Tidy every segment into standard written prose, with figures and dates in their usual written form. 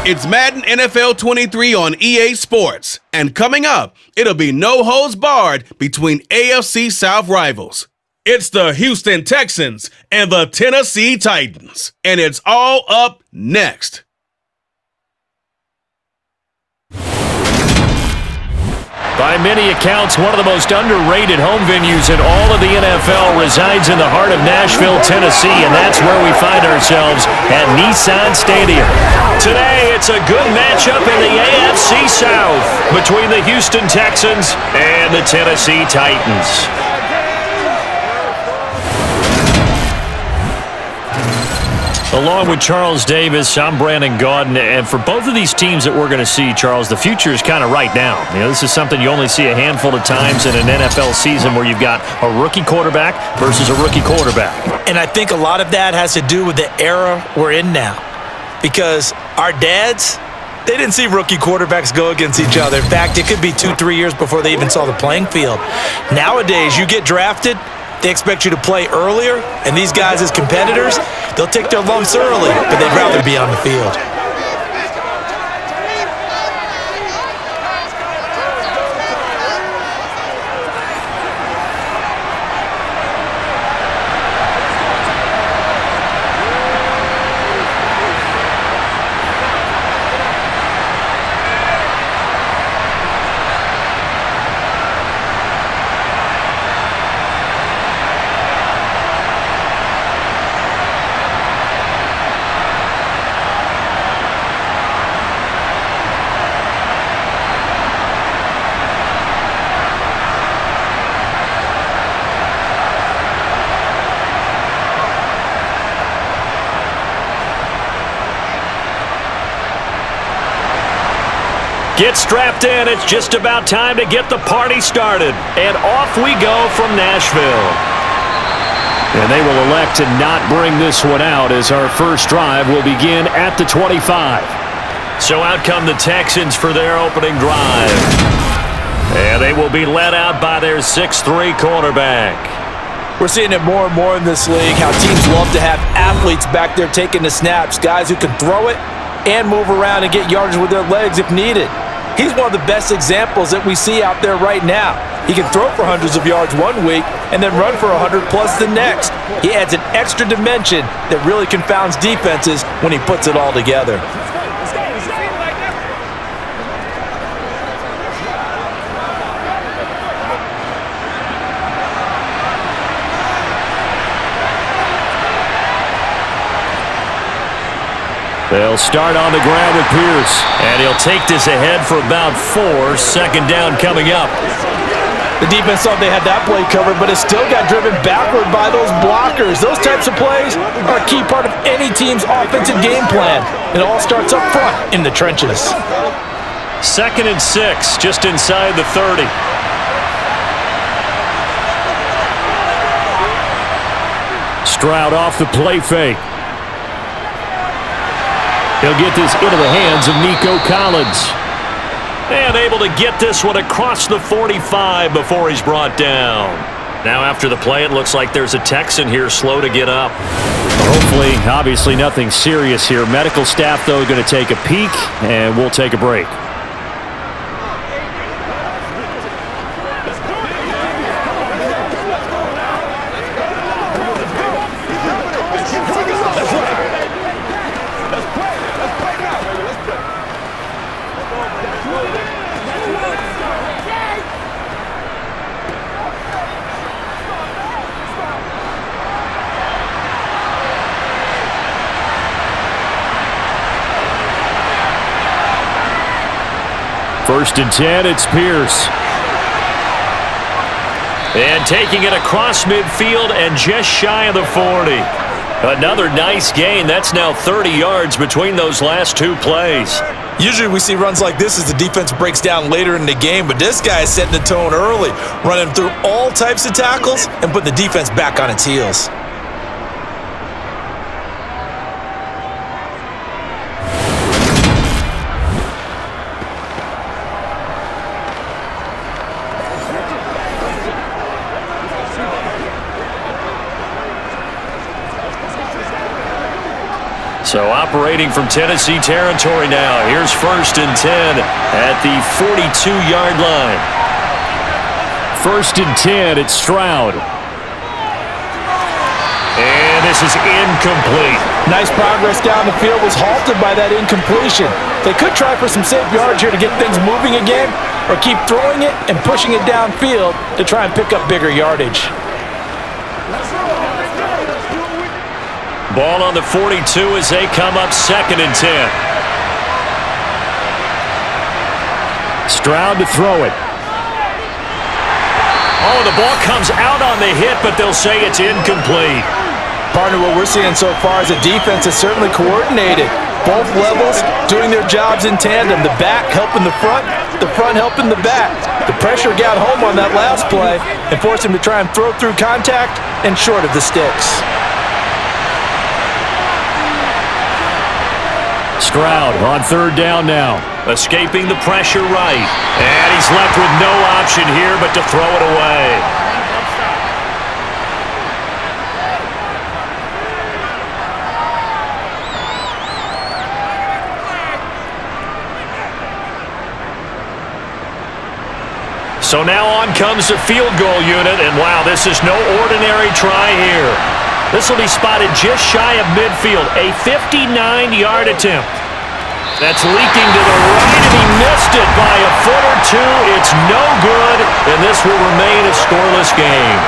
It's Madden NFL 23 on EA Sports. And coming up, it'll be no holds barred between AFC South rivals. It's the Houston Texans and the Tennessee Titans. And it's all up next. By many accounts, one of the most underrated home venues in all of the NFL resides in the heart of Nashville, Tennessee, and that's where we find ourselves at Nissan Stadium. Today, it's a good matchup in the AFC South between the Houston Texans and the Tennessee Titans. Along with Charles Davis, I'm Brandon Gaudin, and for both of these teams that we're going to see, Charles, the future is kind of right now. You know, this is something you only see a handful of times in an NFL season where you've got a rookie quarterback versus a rookie quarterback. And I think a lot of that has to do with the era we're in now, because our dads, they didn't see rookie quarterbacks go against each other. In fact, it could be 2-3 years before they even saw the playing field. Nowadays, you get drafted, they expect you to play earlier, and these guys as competitors, they'll take their lumps early, but they'd rather be on the field. Get strapped in. It's just about time to get the party started. And off we go from Nashville. And they will elect to not bring this one out as our first drive will begin at the 25. So out come the Texans for their opening drive. And they will be led out by their 6'3" quarterback. We're seeing it more and more in this league, how teams love to have athletes back there taking the snaps, guys who can throw it and move around and get yardage with their legs if needed. He's one of the best examples that we see out there right now. He can throw for hundreds of yards one week and then run for 100+ the next. He adds an extra dimension that really confounds defenses when he puts it all together. They'll start on the ground with Pierce, and he'll take this ahead for about 4. Second down coming up. The defense thought they had that play covered, but it still got driven backward by those blockers. Those types of plays are a key part of any team's offensive game plan. It all starts up front in the trenches. 2nd and 6, just inside the 30. Stroud off the play fake. He'll get this into the hands of Nico Collins. And able to get this one across the 45 before he's brought down. Now after the play, it looks like there's a Texan here slow to get up. Hopefully, obviously nothing serious here. Medical staff, though, going to take a peek, and we'll take a break. First and 10, it's Pierce. And taking it across midfield and just shy of the 40. Another nice gain. That's now 30 yards between those last 2 plays. Usually we see runs like this as the defense breaks down later in the game, but this guy is setting the tone early, running through all types of tackles and putting the defense back on its heels. So operating from Tennessee territory now. Here's 1st and 10 at the 42-yard line. 1st and 10, it's Stroud. And this is incomplete. Nice progress down the field, was halted by that incompletion. They could try for some safe yards here to get things moving again, or keep throwing it and pushing it downfield to try and pick up bigger yardage. Ball on the 42 as they come up 2nd and 10. Stroud to throw it. Oh, the ball comes out on the hit, but they'll say it's incomplete. Partner, what we're seeing so far is the defense is certainly coordinated. Both levels doing their jobs in tandem. The back helping the front helping the back. The pressure got home on that last play and forced him to try and throw through contact and short of the sticks. Stroud on 3rd down now. Escaping the pressure right. And he's left with no option here but to throw it away. So now on comes the field goal unit, and wow, this is no ordinary try here. This will be spotted just shy of midfield, a 59-yard attempt. That's leaking to the right, and he missed it by a foot or two. It's no good, and this will remain a scoreless game.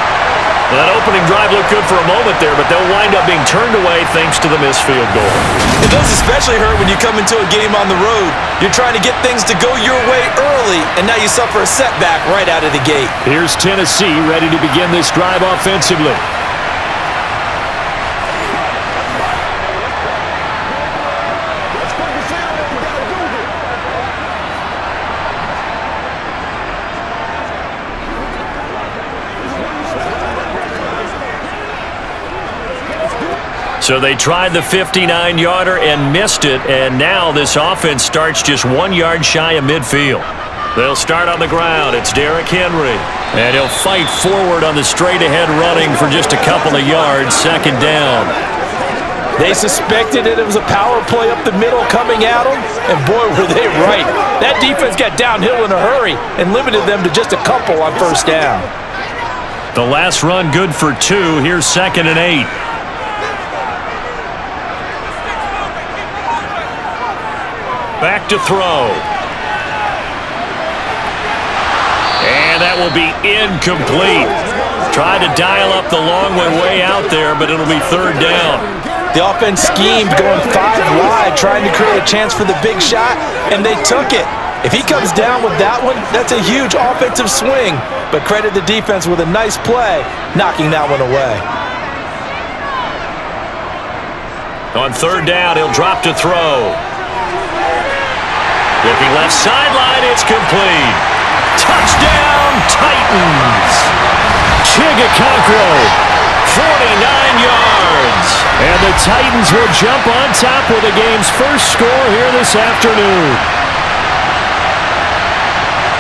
That opening drive looked good for a moment there, but they'll wind up being turned away thanks to the missed field goal. It does especially hurt when you come into a game on the road. You're trying to get things to go your way early, and now you suffer a setback right out of the gate. Here's Tennessee ready to begin this drive offensively. So they tried the 59-yarder and missed it, and now this offense starts just 1 yard shy of midfield. They'll start on the ground. It's Derrick Henry, and he'll fight forward on the straight-ahead running for just a couple of yards, 2nd down. They suspected it was a power play up the middle coming at them, and boy, were they right. That defense got downhill in a hurry and limited them to just a couple on 1st down. The last run good for 2. Here's 2nd and 8. Back to throw. And that will be incomplete. Tried to dial up the long one way out there, but it'll be 3rd down. The offense schemed going 5 wide, trying to create a chance for the big shot, and they took it. If he comes down with that one, that's a huge offensive swing. But credit the defense with a nice play, knocking that one away. On 3rd down, he'll drop to throw. Looking left sideline, it's complete. Touchdown, Titans. Chigaconkro, 49 yards. And the Titans will jump on top with the game's first score here this afternoon.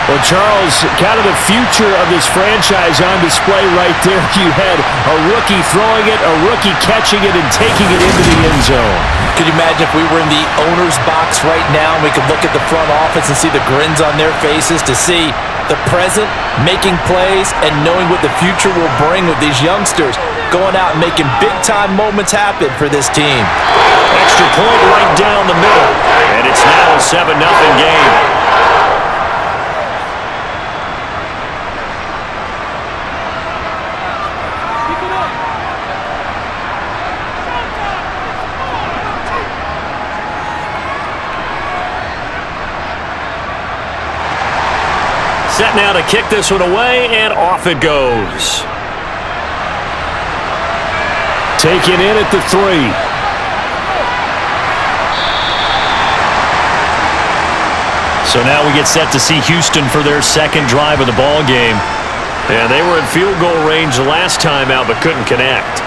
Well, Charles, kind of the future of this franchise on display right there. You had a rookie throwing it, a rookie catching it, and taking it into the end zone. Could you imagine if we were in the owner's box right now and we could look at the front office and see the grins on their faces, to see the present making plays and knowing what the future will bring with these youngsters going out and making big-time moments happen for this team. Extra point right down the middle, and it's now a 7-0 game. Set now to kick this one away, and off it goes. Taken in at the 3. So now we get set to see Houston for their 2nd drive of the ball game. And they were in field goal range the last time out, but couldn't connect.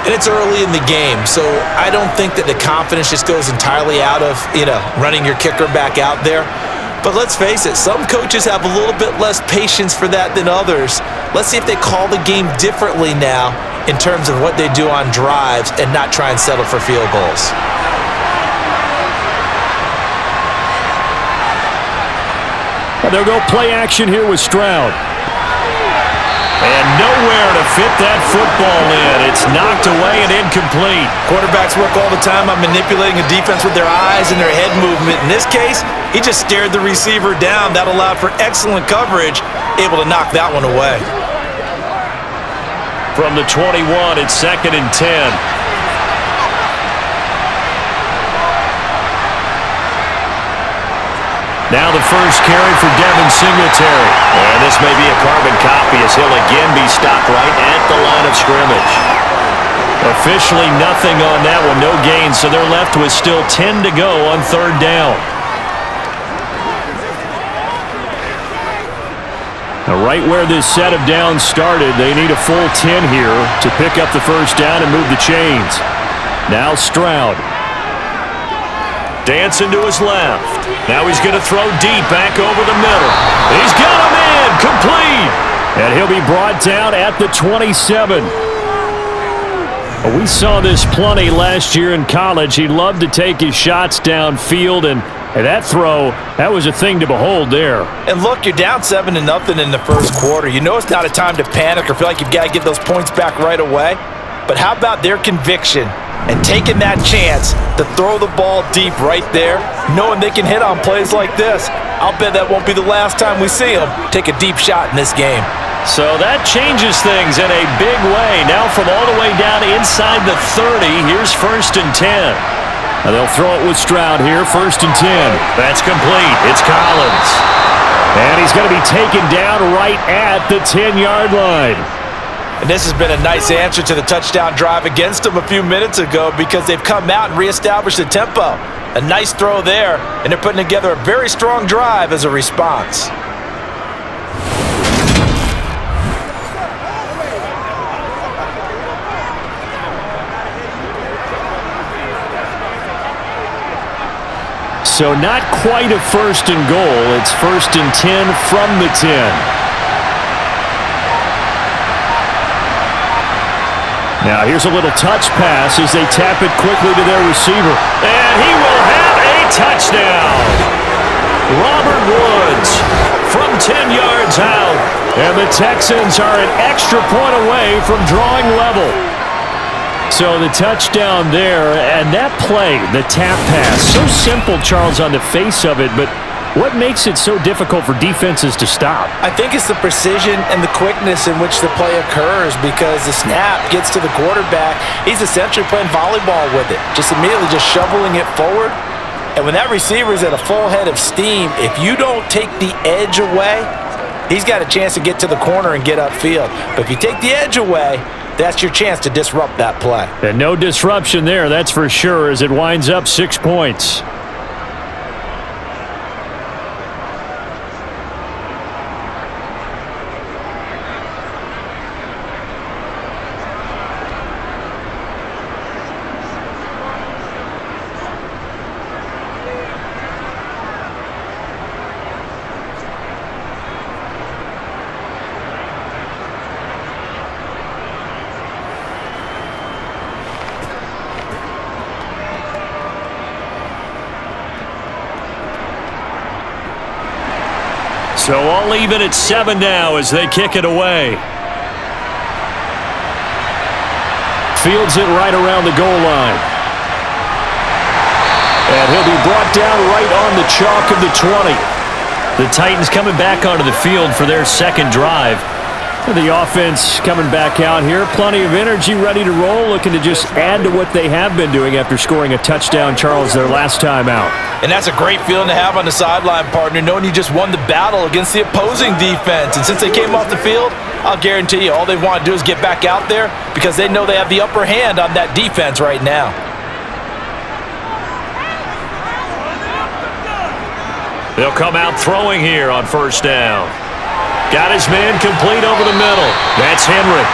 And it's early in the game, so I don't think that the confidence just goes entirely out of, running your kicker back out there. But let's face it, some coaches have a little bit less patience for that than others. Let's see if they call the game differently now in terms of what they do on drives and not try and settle for field goals. And they'll go play action here with Stroud. And nowhere to fit that football in. It's knocked away and incomplete. Quarterbacks work all the time on manipulating a defense with their eyes and their head movement. In this case, he just stared the receiver down. That allowed for excellent coverage, able to knock that one away. From the 21, it's 2nd and 10. Now the first carry for Devin Singletary. And this may be a carbon copy as he'll again be stopped right at the line of scrimmage. Officially nothing on that one, no gain, so they're left with still 10 to go on 3rd down. Now right where this set of downs started, they need a full 10 here to pick up the first down and move the chains. Now Stroud. Dancing to his left. Now he's going to throw deep back over the middle. He's got him in, complete. And he'll be brought down at the 27. We saw this plenty last year in college. He loved to take his shots downfield, and that throw, that was a thing to behold there. And look, you're down 7-0 in the first quarter. You know it's not a time to panic or feel like you've got to get those points back right away. But how about their conviction and taking that chance to throw the ball deep right there, knowing they can hit on plays like this? I'll bet that won't be the last time we see them take a deep shot in this game. So that changes things in a big way. Now from all the way down inside the 30, here's 1st and 10. And they'll throw it with Stroud here, 1st and 10. That's complete. It's Collins. And he's going to be taken down right at the 10-yard line. And this has been a nice answer to the touchdown drive against them a few minutes ago because they've come out and reestablished the tempo. A nice throw there, and they're putting together a very strong drive as a response. So not quite a 1st and goal. It's 1st and 10 from the 10. Now here's a little touch pass as they tap it quickly to their receiver. And he will have a touchdown. Robert Woods from 10 yards out. And the Texans are an extra point away from drawing level. So the touchdown there, and that play, the tap pass, so simple, Charles, on the face of it, but what makes it so difficult for defenses to stop? I think it's the precision and the quickness in which the play occurs because the snap gets to the quarterback. He's essentially playing volleyball with it, just immediately just shoveling it forward. And when that receiver is at a full head of steam, if you don't take the edge away, he's got a chance to get to the corner and get upfield. But if you take the edge away, that's your chance to disrupt that play. And no disruption there, that's for sure, as it winds up 6 points. So all even at 7 now as they kick it away. Fields it right around the goal line. And he'll be brought down right on the chalk of the 20. The Titans coming back onto the field for their second drive. The offense coming back out here. Plenty of energy, ready to roll, looking to just add to what they have been doing after scoring a touchdown, Charles, their last time out. And that's a great feeling to have on the sideline, partner, knowing you just won the battle against the opposing defense. And since they came off the field, I'll guarantee you all they want to do is get back out there because they know they have the upper hand on that defense right now. They'll come out throwing here on 1st down. Got his man complete over the middle. That's Henry.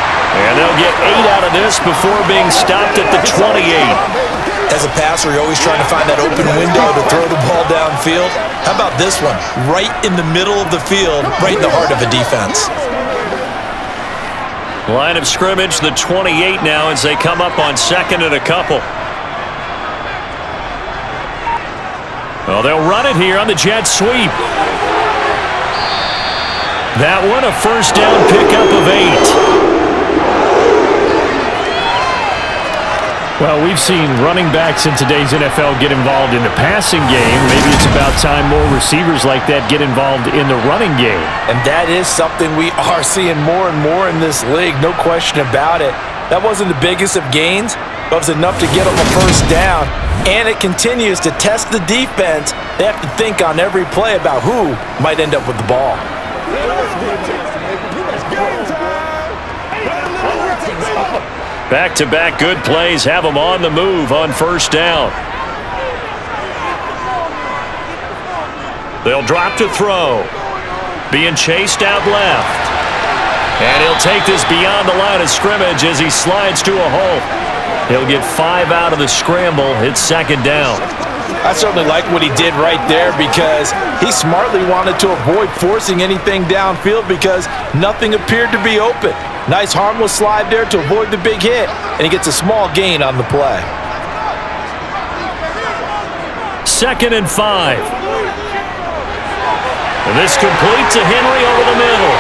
And they'll get 8 out of this before being stopped at the 28. As a passer, you're always trying to find that open window to throw the ball downfield. How about this one? Right in the middle of the field, right in the heart of a defense. Line of scrimmage, the 28 now as they come up on 2nd and a couple. Well, they'll run it here on the jet sweep. That one, a first down pickup of 8. Well, we've seen running backs in today's NFL get involved in the passing game. Maybe it's about time more receivers like that get involved in the running game. And that is something we are seeing more and more in this league, no question about it. That wasn't the biggest of gains, but it was enough to get them a first down. And it continues to test the defense. They have to think on every play about who might end up with the ball. Back-to-back good plays have them on the move on first down. They'll drop to throw. Being chased out left. And he'll take this beyond the line of scrimmage as he slides to a halt. He'll get 5 out of the scramble. It's second down. I certainly like what he did right there because he smartly wanted to avoid forcing anything downfield because nothing appeared to be open. Nice harmless slide there to avoid the big hit, and he gets a small gain on the play. 2nd and 5. And this completes to Henry over the middle.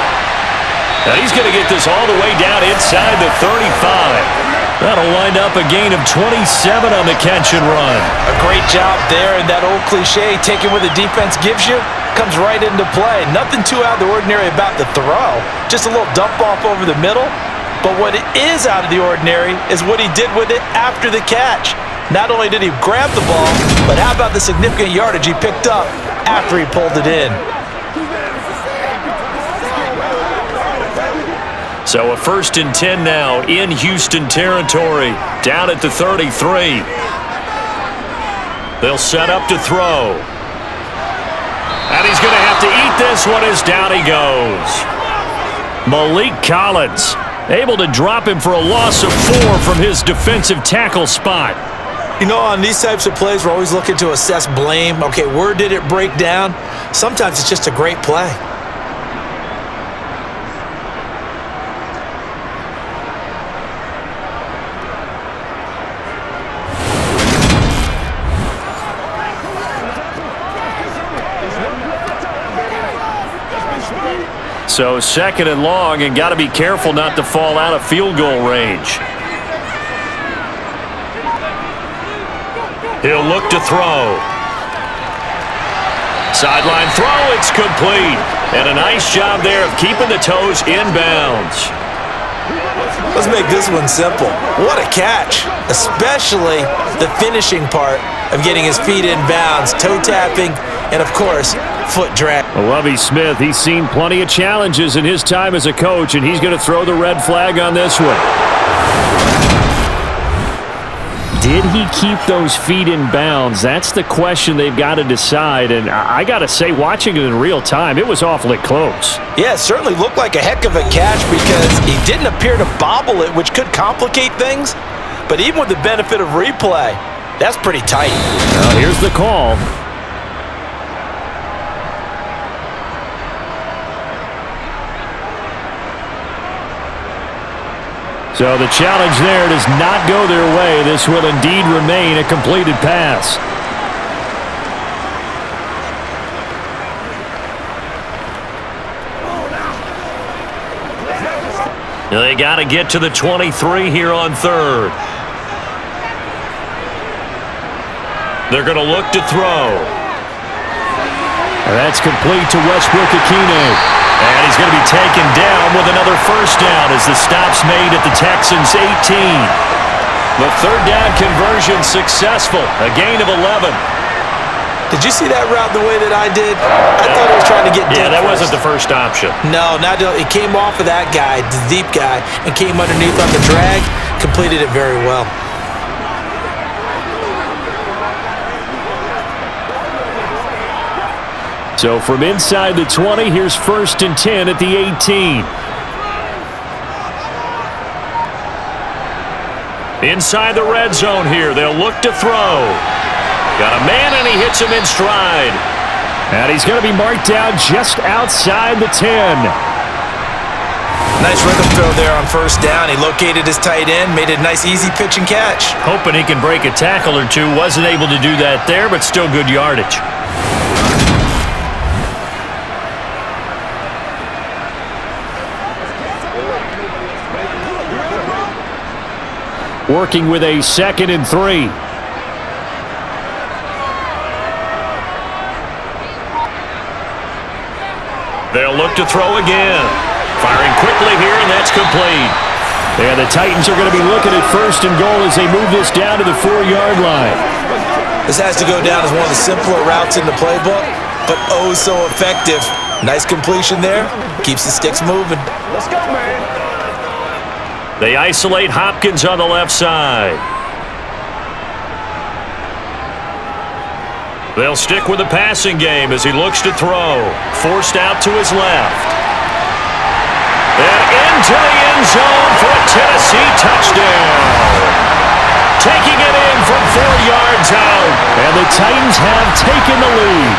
Now he's going to get this all the way down inside the 35. That'll wind up a gain of 27 on the catch and run. A great job there, and that old cliche, taking what the defense gives you, comes right into play. Nothing too out of the ordinary about the throw. Just a little dump off over the middle. But what is out of the ordinary is what he did with it after the catch. Not only did he grab the ball, but how about the significant yardage he picked up after he pulled it in. So a 1st and 10 now in Houston territory, down at the 33. They'll set up to throw. And he's going to have to eat this one as down he goes. Malik Collins able to drop him for a loss of 4 from his defensive tackle spot. You know, on these types of plays, we're always looking to assess blame. Okay, where did it break down? Sometimes it's just a great play. So 2nd and long, and got to be careful not to fall out of field goal range. He'll look to throw. Sideline throw, it's complete. And a nice job there of keeping the toes inbounds. Let's make this one simple. What a catch, especially the finishing part of getting his feet in bounds, toe tapping, and of course, foot drag. Lovie Smith, he's seen plenty of challenges in his time as a coach, and he's going to throw the red flag on this one. Did he keep those feet in bounds? That's the question they've got to decide, and I got to say, watching it in real time, it was awfully close. Yeah, it certainly looked like a heck of a catch because he didn't appear to bobble it, which could complicate things, but even with the benefit of replay, that's pretty tight. Well, here's the call. So the challenge there does not go their way. This will indeed remain a completed pass. They got to get to the 23 here on 3rd. They're going to look to throw. And that's complete to Westbrook-Ikhine. And he's going to be taken down with another first down as the stop's made at the Texans' 18. The 3rd down conversion successful, a gain of 11. Did you see that route the way that I did? I thought he was trying to get deep. Yeah, that wasn't the first option. No, he came off of that guy, the deep guy, and came underneath on the drag, completed it very well. So from inside the 20, here's 1st and 10 at the 18. Inside the red zone here, they'll look to throw. Got a man, and he hits him in stride. And he's going to be marked down just outside the 10. Nice rhythm throw there on 1st down. He located his tight end, made it a nice easy pitch and catch. Hoping he can break a tackle or two. Wasn't able to do that there, but still good yardage. working with a 2nd and 3. They'll look to throw again. Firing quickly here, and that's complete. And the Titans are going to be looking at 1st and goal as they move this down to the 4-yard line. This has to go down as one of the simpler routes in the playbook, but oh so effective. Nice completion there. Keeps the sticks moving. Let's go, man. They isolate Hopkins on the left side. They'll stick with the passing game as he looks to throw. Forced out to his left. And into the end zone for a Tennessee touchdown. Taking it in from 4 yards out. And the Titans have taken the lead.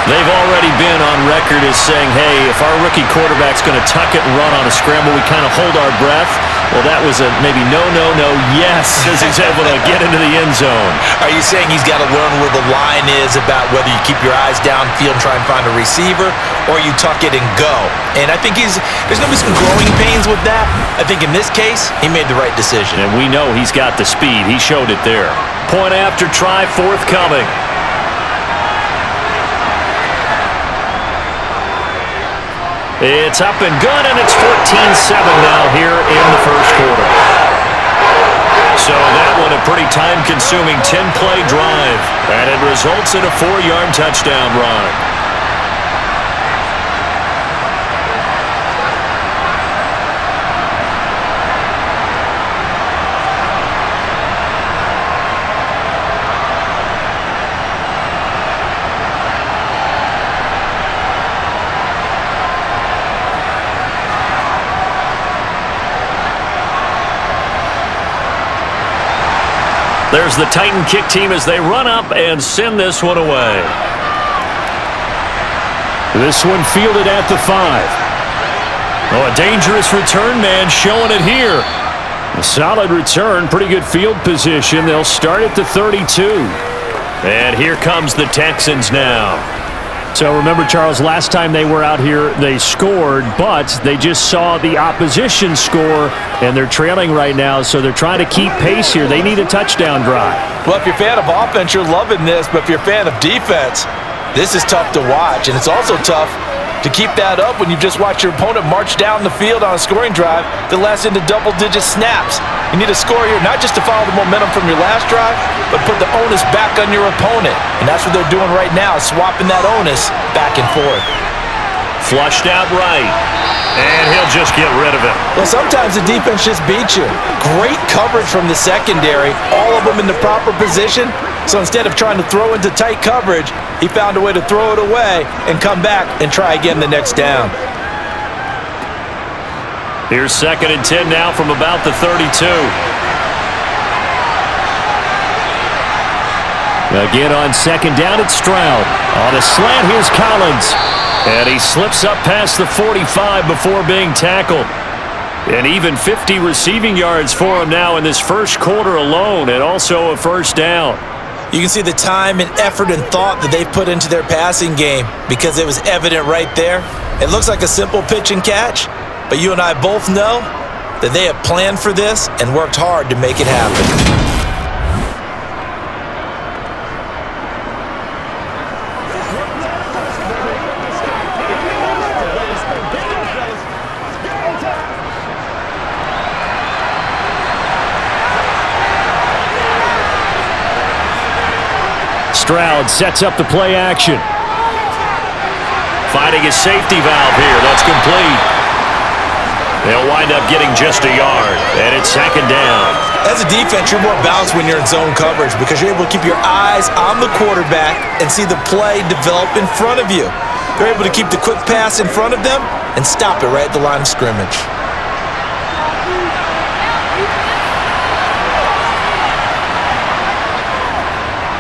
They've already been on record as saying, hey, if our rookie quarterback's going to tuck it and run on a scramble, we kind of hold our breath. Well, that was a maybe no, yes, as he's able to get into the end zone. Are you saying he's got to learn where the line is about whether you keep your eyes downfield and try and find a receiver, or you tuck it and go? And I think there's going to be some growing pains with that. I think in this case, he made the right decision. And we know he's got the speed. He showed it there. Point after try forthcoming. It's up and good, and it's 14-7 now here in the first quarter. So that one a pretty time-consuming 10-play drive, and it results in a 4-yard touchdown run. There's the Titan kick team as they run up and send this one away. This one fielded at the 5. Oh, a dangerous return man showing it here. A solid return, pretty good field position. They'll start at the 32. And here comes the Texans now. So remember, Charles, last time they were out here, they scored, but they just saw the opposition score, and they're trailing right now, so they're trying to keep pace here. They need a touchdown drive. Well, if you're a fan of offense, you're loving this, but if you're a fan of defense, this is tough to watch, and it's also tough to keep that up when you just watch your opponent march down the field on a scoring drive that lasts into double-digit snaps. You need a score here, not just to follow the momentum from your last drive, but put the onus back on your opponent. And that's what they're doing right now, swapping that onus back and forth. Flushed out right, and he'll just get rid of it. Well, sometimes the defense just beats you. Great coverage from the secondary, all of them in the proper position. So instead of trying to throw into tight coverage, he found a way to throw it away and come back and try again the next down. Here's 2nd and 10 now from about the 32. Again on 2nd down, it's Stroud. On a slant, here's Collins. And he slips up past the 45 before being tackled. And even 50 receiving yards for him now in this first quarter alone, and also a first down. You can see the time and effort and thought that they've put into their passing game because it was evident right there. It looks like a simple pitch and catch, but you and I both know that they have planned for this and worked hard to make it happen. Stroud sets up the play action. Finding his safety valve here. That's complete. They'll wind up getting just a yard, and it's 2nd down. As a defense, you're more balanced when you're in zone coverage because you're able to keep your eyes on the quarterback and see the play develop in front of you. They're able to keep the quick pass in front of them and stop it right at the line of scrimmage.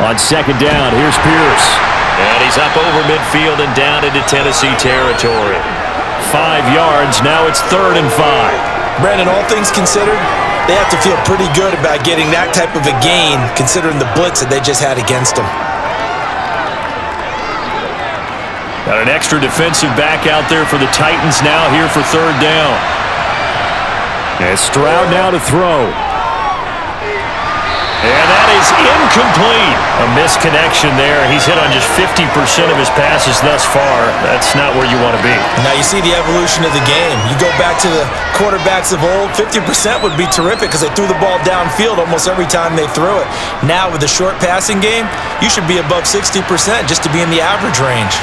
On 2nd down, here's Pierce. And he's up over midfield and down into Tennessee territory. 5 yards, now it's 3rd and 5. Brandon, all things considered, they have to feel pretty good about getting that type of a gain considering the blitz that they just had against them. Got an extra defensive back out there for the Titans now here for 3rd down. And Stroud now to throw. And that is incomplete. A misconnection there. He's hit on just 50% of his passes thus far. That's not where you want to be. Now you see the evolution of the game. You go back to the quarterbacks of old, 50% would be terrific because they threw the ball downfield almost every time they threw it. Now with the short passing game, you should be above 60% just to be in the average range.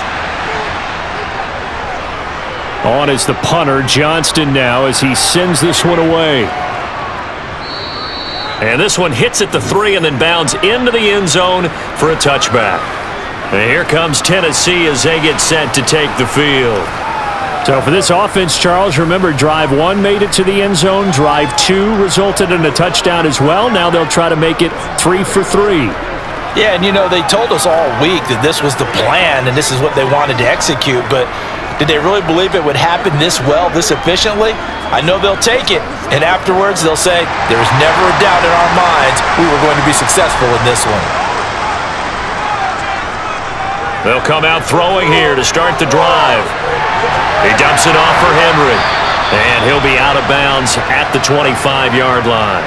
On is the punter, Johnston now, as he sends this one away. And this one hits at the 3 and then bounds into the end zone for a touchback. And here comes Tennessee as they get set to take the field. So for this offense, Charles, remember, drive 1 made it to the end zone. Drive 2 resulted in a touchdown as well. Now they'll try to make it 3 for 3. Yeah, and you know, they told us all week that this was the plan and this is what they wanted to execute, but did they really believe it would happen this well, this efficiently? I know they'll take it, and afterwards they'll say, there's never a doubt in our minds we were going to be successful in this one. They'll come out throwing here to start the drive. He dumps it off for Henry, and he'll be out of bounds at the 25-yard line.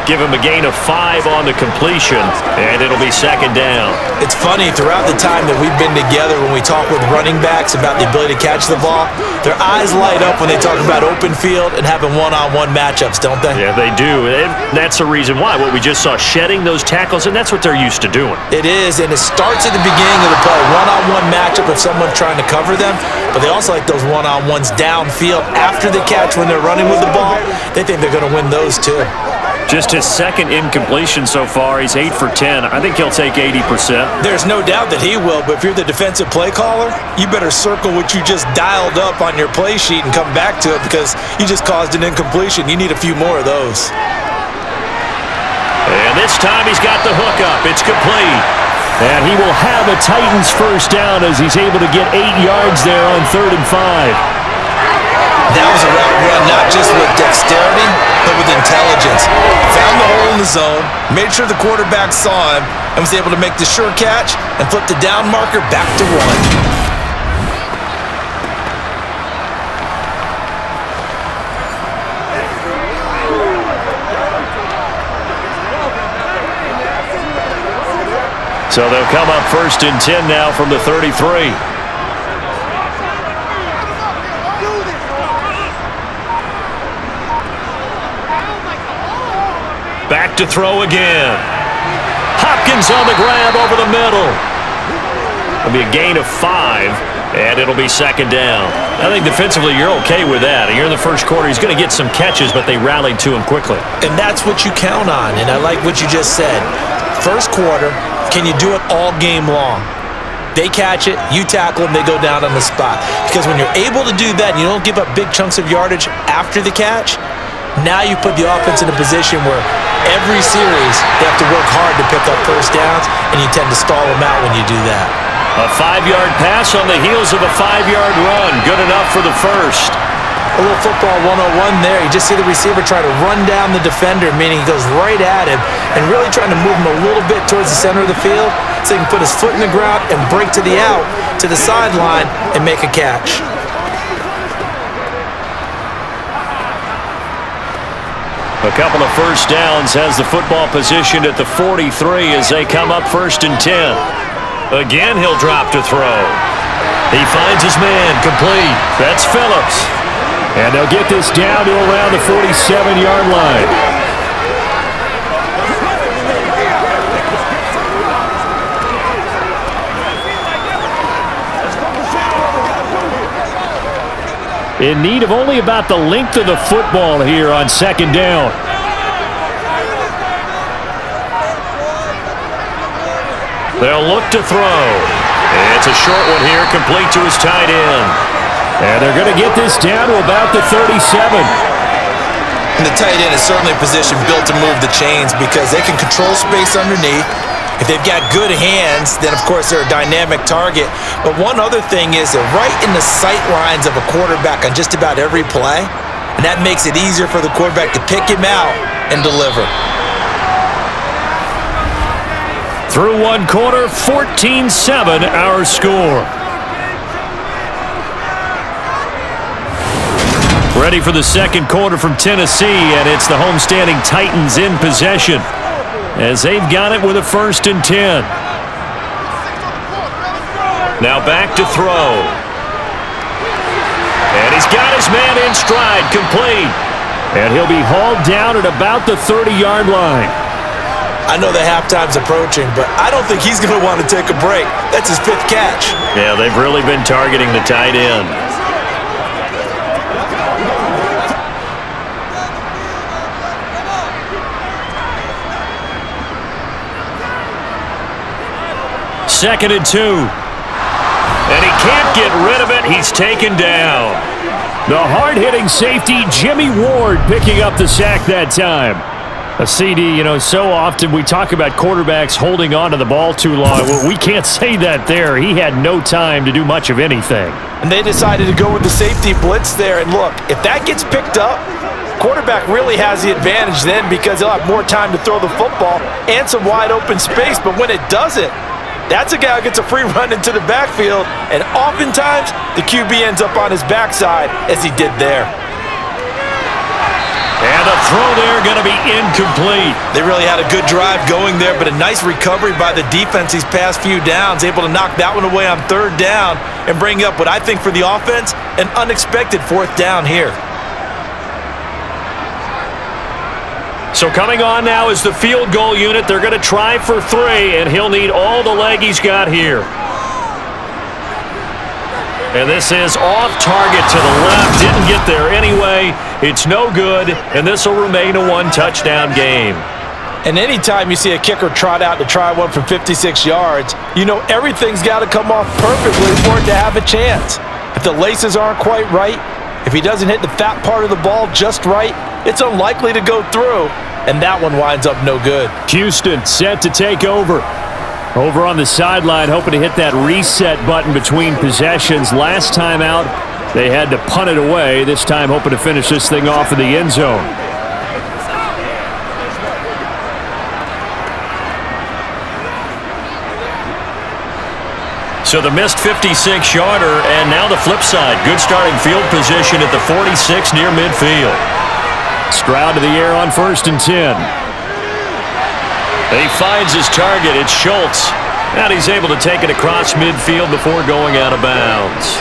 Give him a gain of 5 on the completion, and it'll be second down. It's funny, throughout the time that we've been together, when we talk with running backs about the ability to catch the ball, their eyes light up when they talk about open field and having one-on-one matchups, don't they? Yeah, they do. And that's the reason why. What we just saw, shedding those tackles, and that's what they're used to doing. It is, and it starts at the beginning of the play. One-on-one matchup of someone trying to cover them, but they also like those one-on-ones downfield after the catch when they're running with the ball. They think they're going to win those too. Just his second incompletion so far. He's 8 for 10. I think he'll take 80%. There's no doubt that he will, but if you're the defensive play caller, you better circle what you just dialed up on your play sheet and come back to it because you just caused an incompletion. You need a few more of those. And this time he's got the hook up. It's complete. And he will have a Titans first down as he's able to get 8 yards there on 3rd and 5. That was a route run, not just with dexterity, but with intelligence. Found the hole in the zone, made sure the quarterback saw him, and was able to make the sure catch and flip the down marker back to 1. So they'll come up 1st and 10 now from the 33. Back to throw again. Hopkins on the grab over the middle. It'll be a gain of 5, and it'll be second down. I think defensively you're okay with that. You're in the first quarter. He's going to get some catches, but they rallied to him quickly. And that's what you count on, and I like what you just said. First quarter, can you do it all game long? They catch it, you tackle them, they go down on the spot. Because when you're able to do that and you don't give up big chunks of yardage after the catch, now you put the offense in a position where every series they have to work hard to pick up first downs, and you tend to stall them out when you do that. A 5-yard pass on the heels of a 5-yard run. Good enough for the first. A little football 101 there. You just see the receiver try to run down the defender, meaning he goes right at him and really trying to move him a little bit towards the center of the field so he can put his foot in the ground and break to the out, to the sideline, and make a catch. A couple of first downs has the football positioned at the 43 as they come up 1st and 10. Again, he'll drop to throw. He finds his man, complete. That's Phillips. And they'll get this down to around the 47-yard line. In need of only about the length of the football here on 2nd down. They'll look to throw. It's a short one here, complete to his tight end. And they're going to get this down to about the 37. And the tight end is certainly a position built to move the chains because they can control space underneath. If they've got good hands, then of course they're a dynamic target. But one other thing is they're right in the sight lines of a quarterback on just about every play. And that makes it easier for the quarterback to pick him out and deliver. Through 1 quarter, 14-7 our score. Ready for the second quarter from Tennessee, and it's the homestanding Titans in possession as they've got it with a 1st and 10. Now back to throw. And he's got his man in stride, complete. And he'll be hauled down at about the 30-yard line. I know the halftime's approaching, but I don't think he's going to want to take a break. That's his 5th catch. Yeah, they've really been targeting the tight end. Second and 2. And he can't get rid of it. He's taken down. The hard-hitting safety, Jimmy Ward, picking up the sack that time. A CD, you know, so often we talk about quarterbacks holding on to the ball too long. Well, we can't say that there. He had no time to do much of anything. And they decided to go with the safety blitz there. And look, if that gets picked up, quarterback really has the advantage then because he'll have more time to throw the football and some wide open space. But when it doesn't, that's a guy who gets a free run into the backfield, and oftentimes the QB ends up on his backside as he did there. And the throw there going to be incomplete. They really had a good drive going there, but a nice recovery by the defense these past few downs, able to knock that one away on 3rd down and bring up what I think for the offense, an unexpected 4th down here. So coming on now is the field goal unit. They're going to try for 3, and he'll need all the leg he's got here. And this is off target to the left. Didn't get there anyway. It's no good, and this will remain a 1-touchdown game. And anytime you see a kicker trot out to try one from 56 yards, you know everything's got to come off perfectly for it to have a chance. If the laces aren't quite right, if he doesn't hit the fat part of the ball just right, it's unlikely to go through, and that one winds up no good. Houston set to take over. Over on the sideline, hoping to hit that reset button between possessions. Last time out, they had to punt it away. This time, hoping to finish this thing off in the end zone. So the missed 56-yarder, and now the flip side. Good starting field position at the 46 near midfield. Stroud to the air on 1st and 10. He finds his target. It's Schultz. And he's able to take it across midfield before going out of bounds.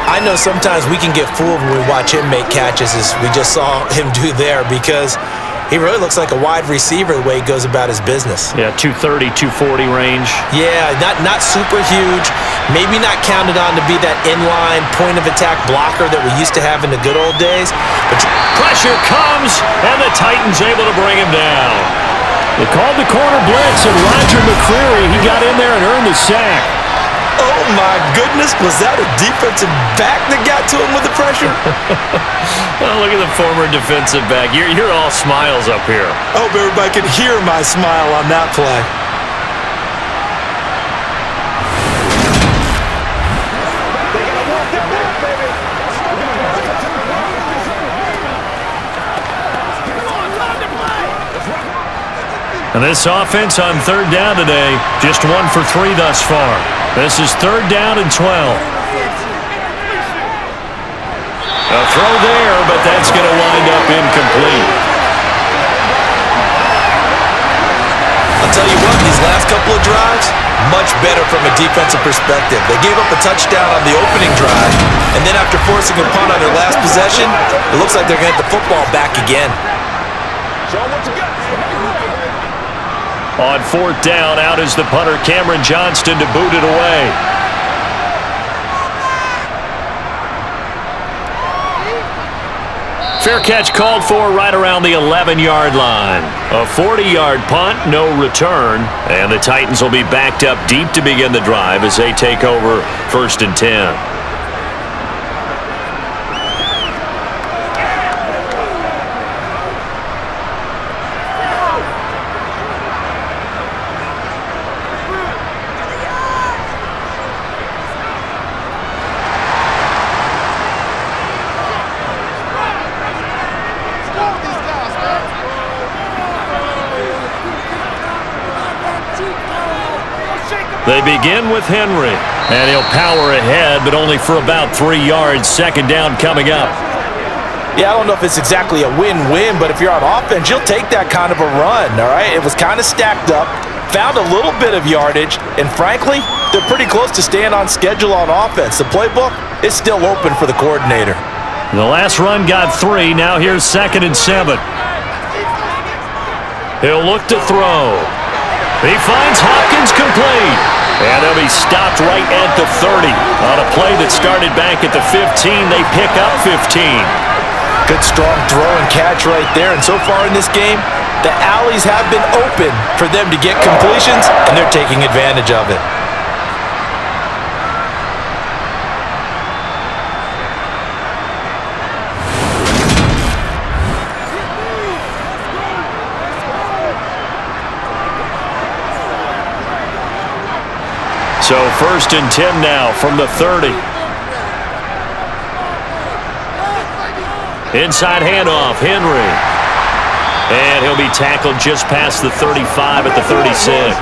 I know sometimes we can get fooled when we watch him make catches, as we just saw him do there, because he really looks like a wide receiver the way he goes about his business. Yeah, 230, 240 range. Yeah, not super huge. Maybe not counted on to be that inline point-of-attack blocker that we used to have in the good old days. But pressure comes, and the Titans able to bring him down. They called the corner blitz, and Roger McCreary, he got in there and earned the sack. Oh, my goodness. Was that a defensive back that got to him with the pressure? Oh, look at the former defensive back. You're all smiles up here. I hope everybody can hear my smile on that play. And this offense on 3rd down today, just 1 for 3 thus far. This is 3rd down and 12. A throw there, but that's going to wind up incomplete. I'll tell you what, these last couple of drives, much better from a defensive perspective. They gave up a touchdown on the opening drive, and then after forcing a punt on their last possession, it looks like they're going to get the football back again. On 4th down, out is the punter, Cameron Johnston, to boot it away. Fair catch called for right around the 11-yard line. A 40-yard punt, no return. And the Titans will be backed up deep to begin the drive as they take over 1st and 10. They begin with Henry, and he'll power ahead, but only for about 3 yards. 2nd down coming up. Yeah, I don't know if it's exactly a win-win, but if you're on offense, you'll take that kind of a run, all right? It was kind of stacked up, found a little bit of yardage, and frankly, they're pretty close to staying on schedule on offense. The playbook is still open for the coordinator. The last run got 3. Now here's 2nd and 7. He'll look to throw. He finds Hopkins complete. And he'll be stopped right at the 30. On a play that started back at the 15, they pick up 15. Good strong throw and catch right there. And so far in this game, the alleys have been open for them to get completions, and they're taking advantage of it. So 1st and 10 now from the 30. Inside handoff, Henry. And he'll be tackled just past the 35 at the 36.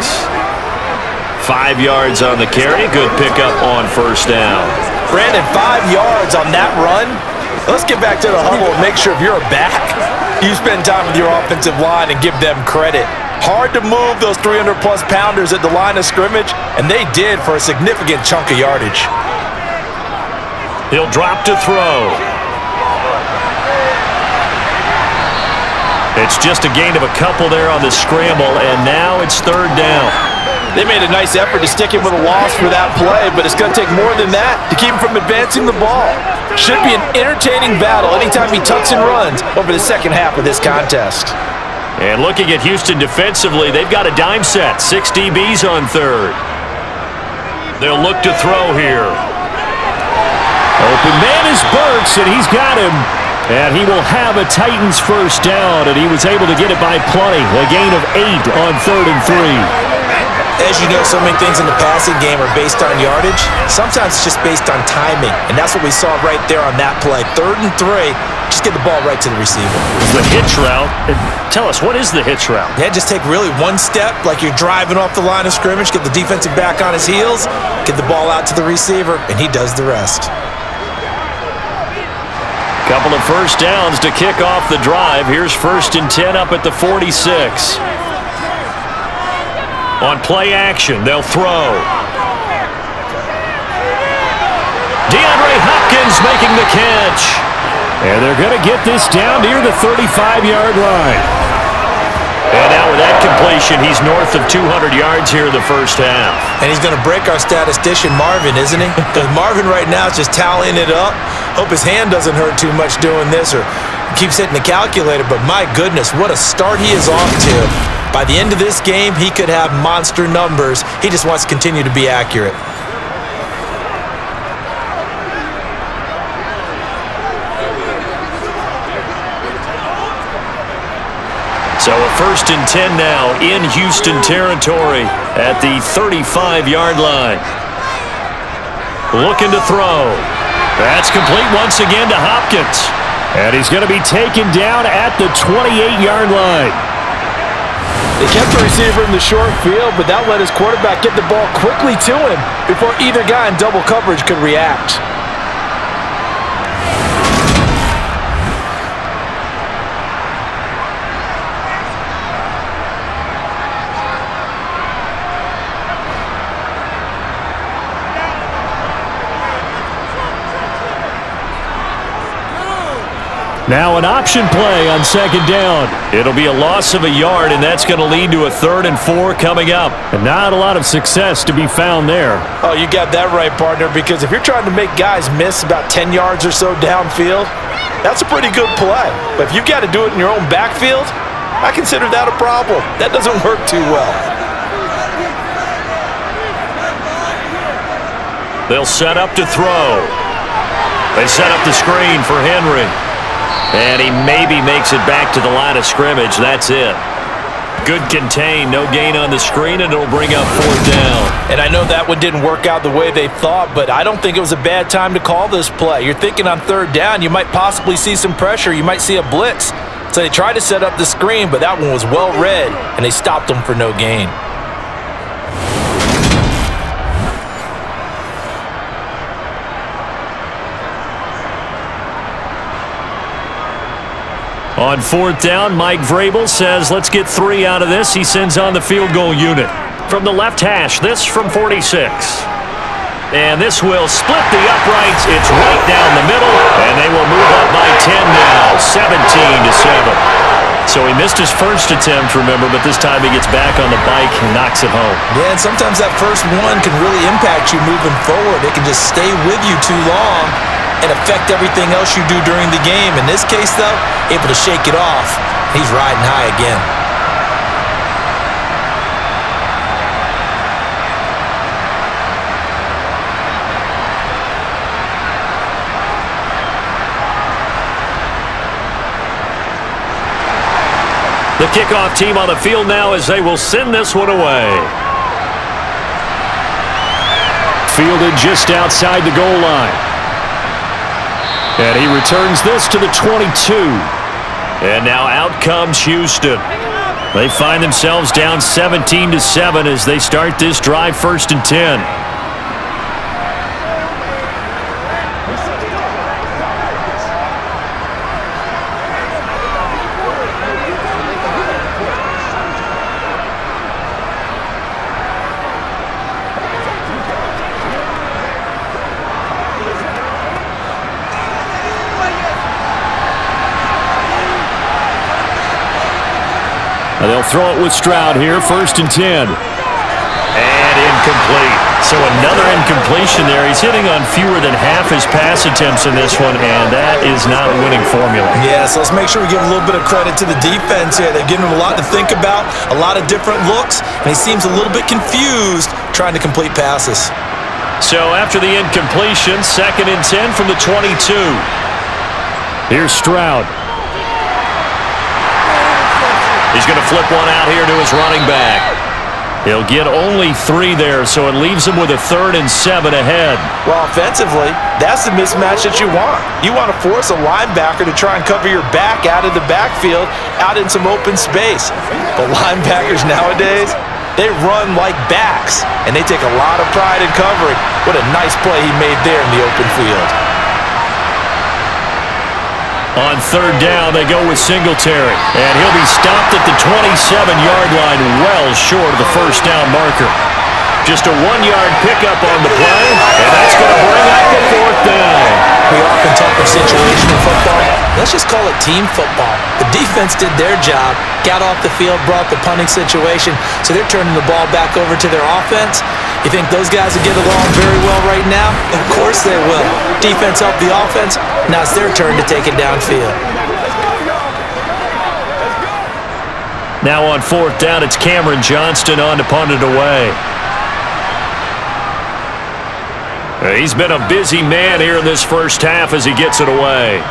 5 yards on the carry. Good pickup on 1st down. Brandon, 5 yards on that run. Let's get back to the huddle and make sure if you're a back, you spend time with your offensive line and give them credit. Hard to move those 300-plus pounders at the line of scrimmage, and they did for a significant chunk of yardage. He'll drop to throw. It's just a gain of a couple there on the scramble, and now it's 3rd down. They made a nice effort to stick him with a loss for that play, but it's going to take more than that to keep him from advancing the ball. Should be an entertaining battle anytime he tucks and runs over the second half of this contest. And looking at Houston defensively, they've got a dime set. 6 DBs on 3rd. They'll look to throw here. Open man is Burks, and he's got him. And he will have a Titans 1st down, and he was able to get it by plenty. A gain of 8 on 3rd and 3. As you know, so many things in the passing game are based on yardage. Sometimes it's just based on timing, and that's what we saw right there on that play. 3rd and 3, just get the ball right to the receiver. The hitch route. Tell us, what is the hitch route? Yeah, just take really one step like you're driving off the line of scrimmage, get the defensive back on his heels, get the ball out to the receiver, and he does the rest. Couple of 1st downs to kick off the drive. Here's 1st and 10 up at the 46. On play action, they'll throw. DeAndre Hopkins making the catch. And they're going to get this down near the 35-yard line. And now with that completion, he's north of 200 yards here in the 1st half. And he's going to break our statistician, Marvin, isn't he? Because Marvin right now is just tallying it up. Hope his hand doesn't hurt too much doing this or keeps hitting the calculator. But my goodness, what a start he is off to. By the end of this game, he could have monster numbers. He just wants to continue to be accurate. So a 1st and 10 now in Houston territory at the 35-yard line. Looking to throw. That's complete once again to Hopkins. And he's going to be taken down at the 28-yard line. They kept the receiver in the short field, but that let his quarterback get the ball quickly to him before either guy in double coverage could react. Now an option play on 2nd down. It'll be a loss of a yard, and that's going to lead to a 3rd and 4 coming up. And not a lot of success to be found there. Oh, you got that right, partner, because if you're trying to make guys miss about 10 yards or so downfield, that's a pretty good play. But if you've got to do it in your own backfield, I consider that a problem. That doesn't work too well. They'll set up to throw. They set up the screen for Henry. And he maybe makes it back to the line of scrimmage. That's it. Good contain, no gain on the screen, and it'll bring up 4th down. And I know that one didn't work out the way they thought, but I don't think it was a bad time to call this play. You're thinking on 3rd down, you might possibly see some pressure. You might see a blitz. So they tried to set up the screen, but that one was well read, and they stopped them for no gain. On 4th down, Mike Vrabel says, let's get 3 out of this. He sends on the field goal unit. From the left hash, this from 46. And this will split the uprights. It's right down the middle, and they will move up by 10 now, 17-7. So he missed his first attempt, remember, but this time he gets back on the bike and knocks it home. Yeah, and sometimes that first one can really impact you moving forward. It can just stay with you too long and affect everything else you do during the game. In this case, though, able to shake it off. He's riding high again. The kickoff team on the field now as they will send this one away. Fielded just outside the goal line. And he returns this to the 22. And now out comes Houston. They find themselves down 17-7 as they start this drive 1st and 10. They'll throw it with Stroud here, 1st and 10. And incomplete. So another incompletion there. He's hitting on fewer than half his pass attempts in this one, and that is not a winning formula. Yeah, so let's make sure we give a little bit of credit to the defense here. They're giving him a lot to think about, a lot of different looks, and he seems a little bit confused trying to complete passes. So after the incompletion, 2nd and 10 from the 22. Here's Stroud. He's going to flip one out here to his running back. He'll get only 3 there, so it leaves him with a 3rd and 7 ahead. Well, offensively, that's the mismatch that you want. You want to force a linebacker to try and cover your back out of the backfield, out in some open space. But linebackers nowadays, they run like backs, and they take a lot of pride in covering. What a nice play he made there in the open field. On 3rd down, they go with Singletary. And he'll be stopped at the 27-yard line, well short of the 1st down marker. Just a 1-yard pickup on the play, and that's going to bring up the 4th down. We often talk of situational football. Let's just call it team football. The defense did their job, got off the field, brought the punting situation, so they're turning the ball back over to their offense. You think those guys will get along very well right now? Of course they will. Defense helped the offense. Now it's their turn to take it downfield. Now on 4th down, it's Cameron Johnston on to punt it away. He's been a busy man here in this first half as he gets it away.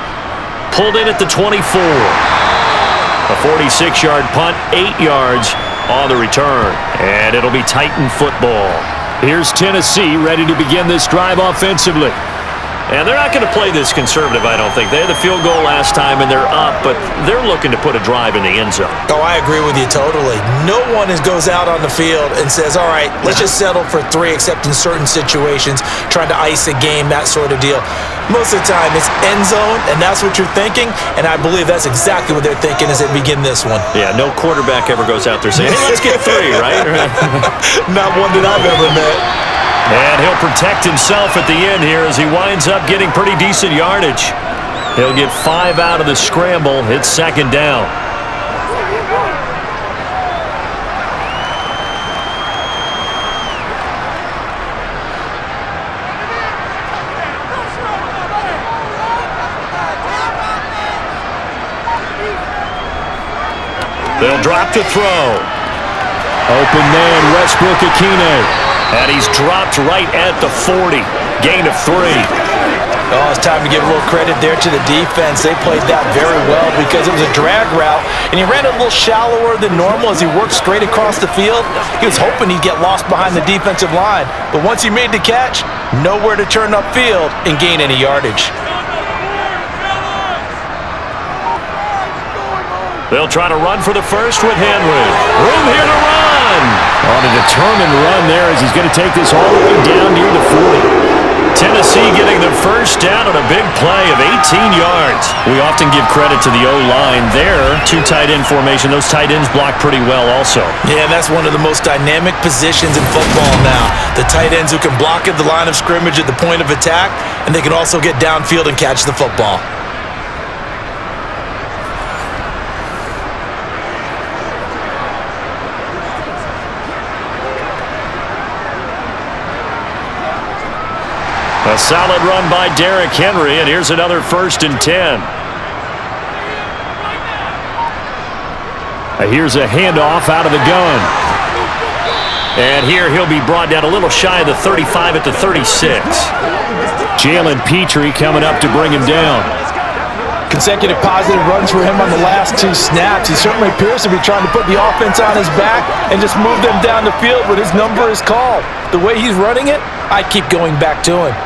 Pulled in at the 24. A 46-yard punt, 8 yards on the return. And it'll be Titan football. Here's Tennessee ready to begin this drive offensively. And they're not going to play this conservative, I don't think. They had the field goal last time, and they're up, but they're looking to put a drive in the end zone. Oh, I agree with you totally. No one goes out on the field and says, all right, let's just settle for 3, except in certain situations, trying to ice a game, that sort of deal. Most of the time, it's end zone, and that's what you're thinking, and I believe that's exactly what they're thinking as they begin this one. Yeah, no quarterback ever goes out there saying, hey, let's get 3, right? Not one that I've ever met. And he'll protect himself at the end here as he winds up getting pretty decent yardage. He'll get 5 out of the scramble. It's 2nd down. They'll drop to throw. Open man, Westbrook-Ikhine. And he's dropped right at the 40. Gain of 3. Oh, it's time to give a little credit there to the defense. They played that very well because it was a drag route, and he ran it a little shallower than normal as he worked straight across the field. He was hoping he'd get lost behind the defensive line, but once he made the catch, nowhere to turn upfield and gain any yardage. They'll try to run for the first with Henry. Room here to run. On a determined run there as he's going to take this all the way down near the 40. Tennessee getting the first down on a big play of 18 yards. We often give credit to the O-line there. Two tight end formation. Those tight ends block pretty well also. Yeah, that's one of the most dynamic positions in football now. The tight ends who can block at the line of scrimmage at the point of attack, and they can also get downfield and catch the football. A solid run by Derrick Henry, and here's another 1st and 10. Here's a handoff out of the gun. And here he'll be brought down a little shy of the 35 at the 36. Jalen Petrie coming up to bring him down. Consecutive positive runs for him on the last 2 snaps. He certainly appears to be trying to put the offense on his back and just move them down the field when his number is called. The way he's running it, I keep going back to him.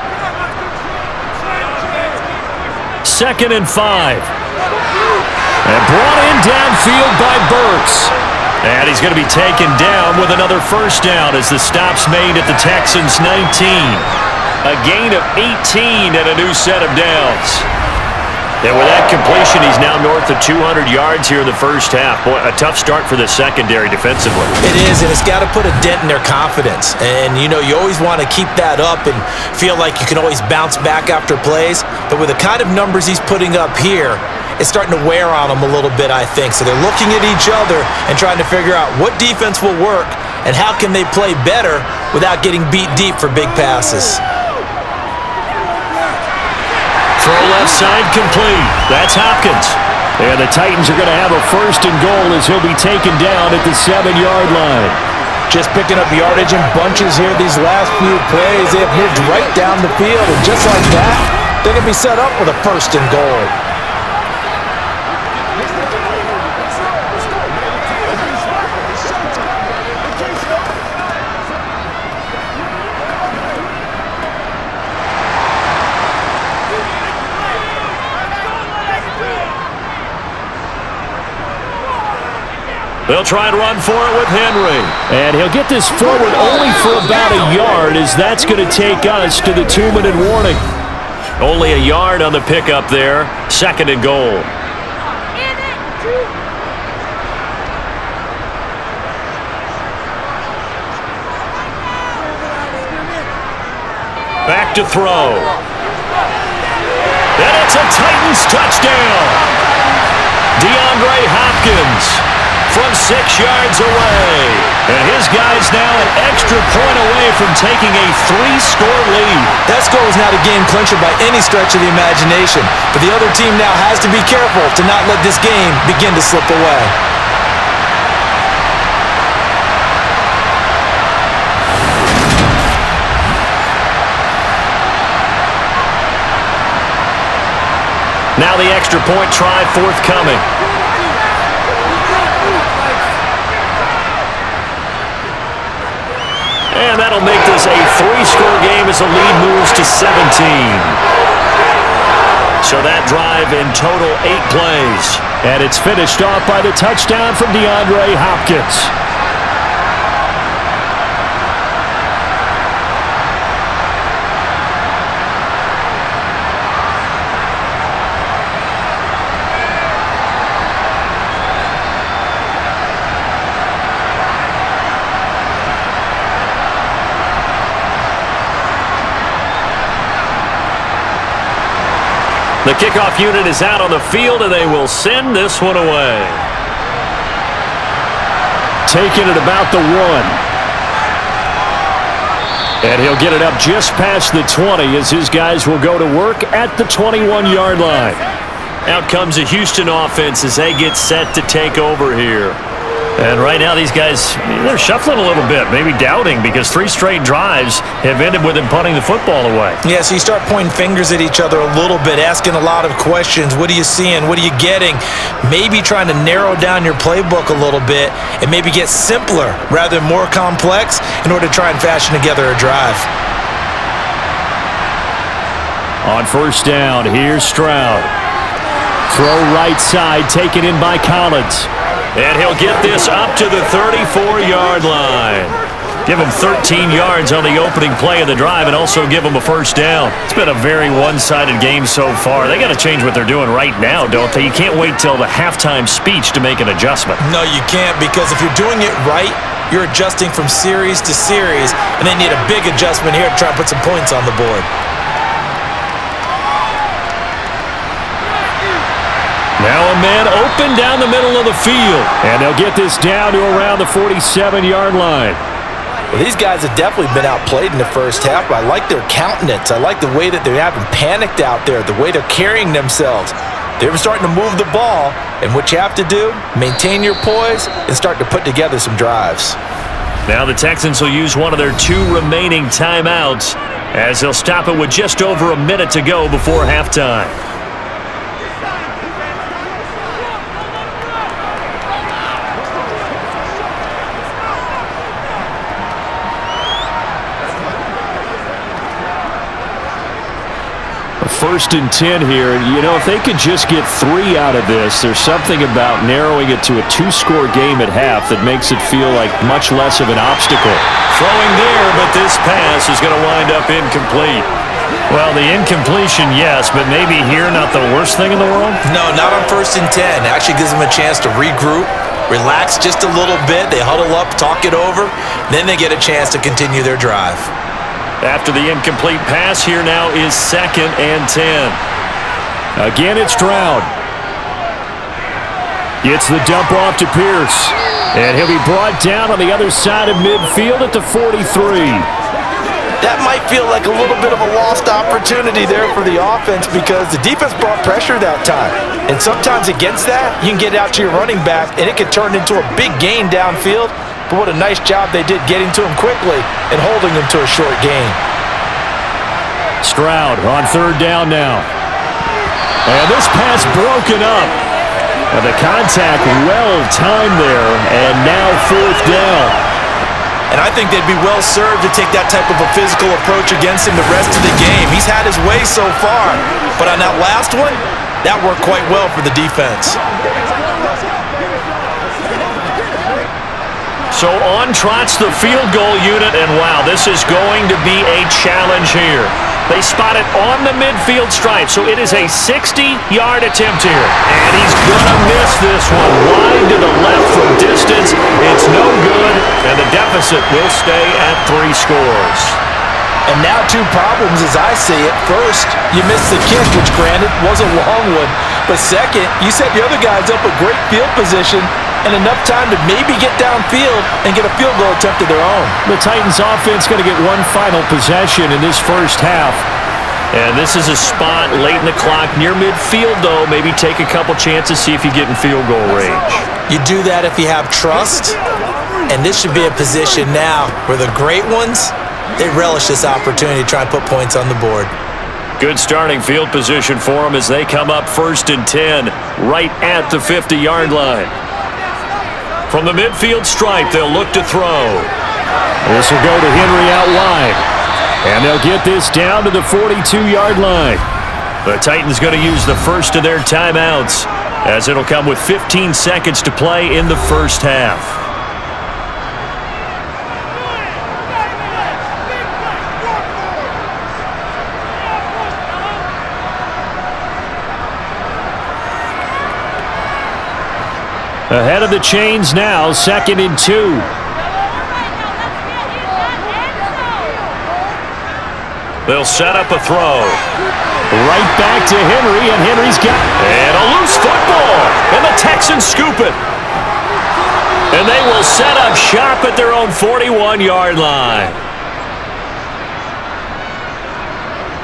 2nd and 5. And brought in downfield by Burks. And he's going to be taken down with another 1st down as the stop's made at the Texans' 19. A gain of 18 and a new set of downs. And with that completion, he's now north of 200 yards here in the first half. Boy, a tough start for the secondary defensively. It is, and it's got to put a dent in their confidence. And, you know, you always want to keep that up and feel like you can always bounce back after plays. But with the kind of numbers he's putting up here, it's starting to wear on them a little bit, I think. So they're looking at each other and trying to figure out what defense will work and how can they play better without getting beat deep for big passes. Throw left side complete. That's Hopkins. And the Titans are going to have a 1st and goal as he'll be taken down at the 7-yard line. Just picking up yardage in bunches here these last few plays. They have moved right down the field, and just like that, they're going to be set up with a 1st and goal. They'll try and run for it with Henry. And he'll get this forward only for about a yard, as that's going to take us to the 2-minute warning. Only a yard on the pickup there. 2nd and goal. Back to throw. And it's a Titans touchdown. DeAndre Hopkins from 6 yards away. And his guy's now an extra point away from taking a 3-score lead. That score was not a game clincher by any stretch of the imagination. But the other team now has to be careful to not let this game begin to slip away. Now the extra point try forthcoming. And that'll make this a 3-score game as the lead moves to 17. So that drive in total 8 plays. And it's finished off by the touchdown from DeAndre Hopkins. The kickoff unit is out on the field, and they will send this one away. Taking it about the 1. And he'll get it up just past the 20 as his guys will go to work at the 21-yard line. Out comes the Houston offense as they get set to take over here. And right now these guys, they're shuffling a little bit, maybe doubting, because 3 straight drives have ended with them punting the football away. Yeah, so you start pointing fingers at each other a little bit, asking a lot of questions. What are you seeing? What are you getting? Maybe trying to narrow down your playbook a little bit and maybe get simpler rather than more complex in order to try and fashion together a drive. On 1st down, here's Stroud. Throw right side, taken in by Collins. And he'll get this up to the 34-yard line. Give them 13 yards on the opening play of the drive and also give them a first down. It's been a very one-sided game so far. They got to change what they're doing right now, don't they? You can't wait till the halftime speech to make an adjustment. No, you can't, because if you're doing it right, you're adjusting from series to series, and they need a big adjustment here to try and put some points on the board. Now a man open down the middle of the field, and they'll get this down to around the 47-yard line. Well, these guys have definitely been outplayed in the first half, but I like their countenance. I like the way that they haven't panicked out there, the way they're carrying themselves. They're starting to move the ball, and what you have to do, maintain your poise and start to put together some drives. Now the Texans will use one of their 2 remaining timeouts as they'll stop it with just over a minute to go before halftime. First and 10 here. You know, if they could just get 3 out of this, there's something about narrowing it to a 2-score game at half that makes it feel like much less of an obstacle. Throwing there, but this pass is going to wind up incomplete. Well, the incompletion, yes, but maybe here not the worst thing in the world? No, not on first and 10. It actually gives them a chance to regroup, relax just a little bit. They huddle up, talk it over, then they get a chance to continue their drive. After the incomplete pass, here now is 2nd and 10. Again, it's Stroud. Gets the dump off to Pierce. And he'll be brought down on the other side of midfield at the 43. That might feel like a little bit of a lost opportunity there for the offense because the defense brought pressure that time. And sometimes against that, you can get out to your running back, and it can turn into a big gain downfield. But what a nice job they did getting to him quickly and holding him to a short gain. Stroud on 3rd down now. And this pass broken up. And the contact well timed there, and now 4th down. And I think they'd be well served to take that type of a physical approach against him the rest of the game. He's had his way so far, but on that last one, that worked quite well for the defense. So on trots the field goal unit, and wow, this is going to be a challenge here. They spot it on the midfield stripe, so it is a 60-yard attempt here. And he's going to miss this one wide to the left from distance. It's no good, and the deficit will stay at 3 scores. And now 2 problems as I see it. First, you missed the kick, which granted was a long one. But second, you set the other guys up a great field position and enough time to maybe get downfield and get a field goal attempt of their own. The Titans offense going to get one final possession in this first half. And this is a spot late in the clock near midfield, though. Maybe take a couple chances, see if you get in field goal range. You do that if you have trust. And this should be a position now where the great ones, they relish this opportunity to try and put points on the board. Good starting field position for them as they come up 1st and 10 right at the 50-yard line. From the midfield stripe, they'll look to throw. This will go to Henry out wide. And they'll get this down to the 42-yard line. The Titans going to use the first of their timeouts as it'll come with 15 seconds to play in the first half. Ahead of the chains now, 2nd and 2. They'll set up a throw. Right back to Henry, and Henry's got and a loose football, and the Texans scoop it. And they will set up shop at their own 41-yard line.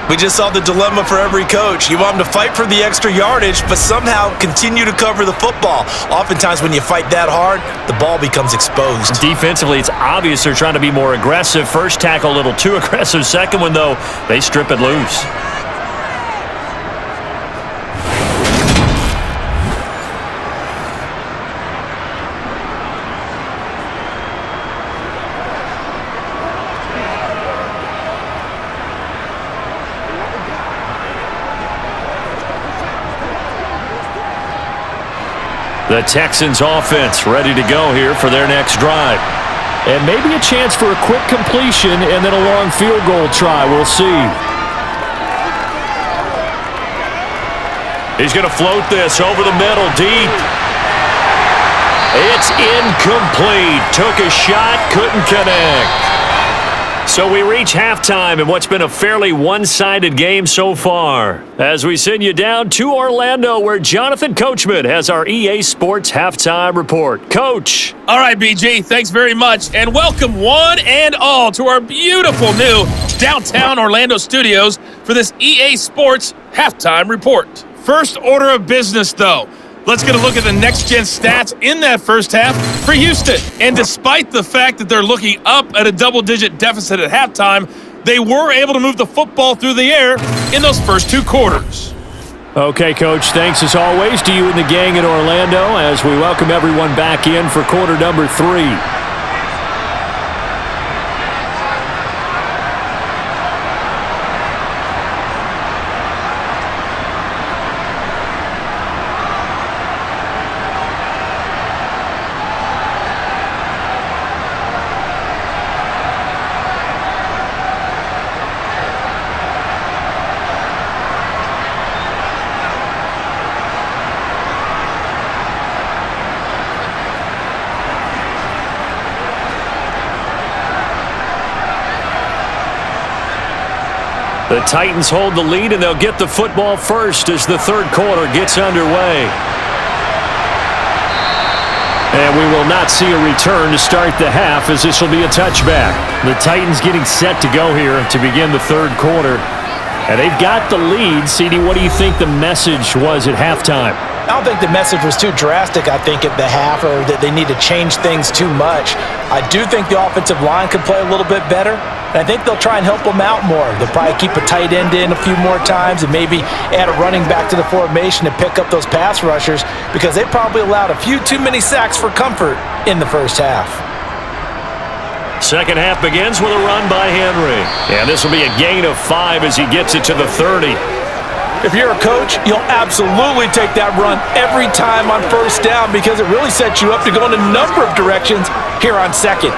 We just saw the dilemma for every coach. You want them to fight for the extra yardage, but somehow continue to cover the football. Oftentimes when you fight that hard, the ball becomes exposed. Defensively, it's obvious they're trying to be more aggressive. First tackle a little too aggressive. Second one, though, they strip it loose. The Texans offense ready to go here for their next drive. and maybe a chance for a quick completion and then a long field goal try. We'll see. He's going to float this over the middle, deep. It's incomplete. Took a shot, couldn't connect. So we reach halftime in what's been a fairly one-sided game so far. As we send you down to Orlando, where Jonathan Coachman has our EA Sports Halftime Report. Coach. All right, BG, thanks very much. And welcome one and all to our beautiful new downtown Orlando studios for this EA Sports Halftime Report. First order of business, though. Let's get a look at the next-gen stats in that first half for Houston. And despite the fact that they're looking up at a double-digit deficit at halftime, they were able to move the football through the air in those first two quarters. Okay, Coach, thanks as always to you and the gang in Orlando as we welcome everyone back in for quarter number 3. The Titans hold the lead, and they'll get the football first as the third quarter gets underway. And we will not see a return to start the half, as this will be a touchback. The Titans getting set to go here to begin the third quarter. And they've got the lead. CD, what do you think the message was at halftime? I don't think the message was too drastic, I think, at the half, or that they need to change things too much. I do think the offensive line could play a little bit better, and I think they'll try and help them out more. They'll probably keep a tight end in a few more times and maybe add a running back to the formation to pick up those pass rushers, because they probably allowed a few too many sacks for comfort in the first half. Second half begins with a run by Henry. And this will be a gain of 5 as he gets it to the 30. If you're a coach, you'll absolutely take that run every time on first down, because it really sets you up to go in a number of directions here on second.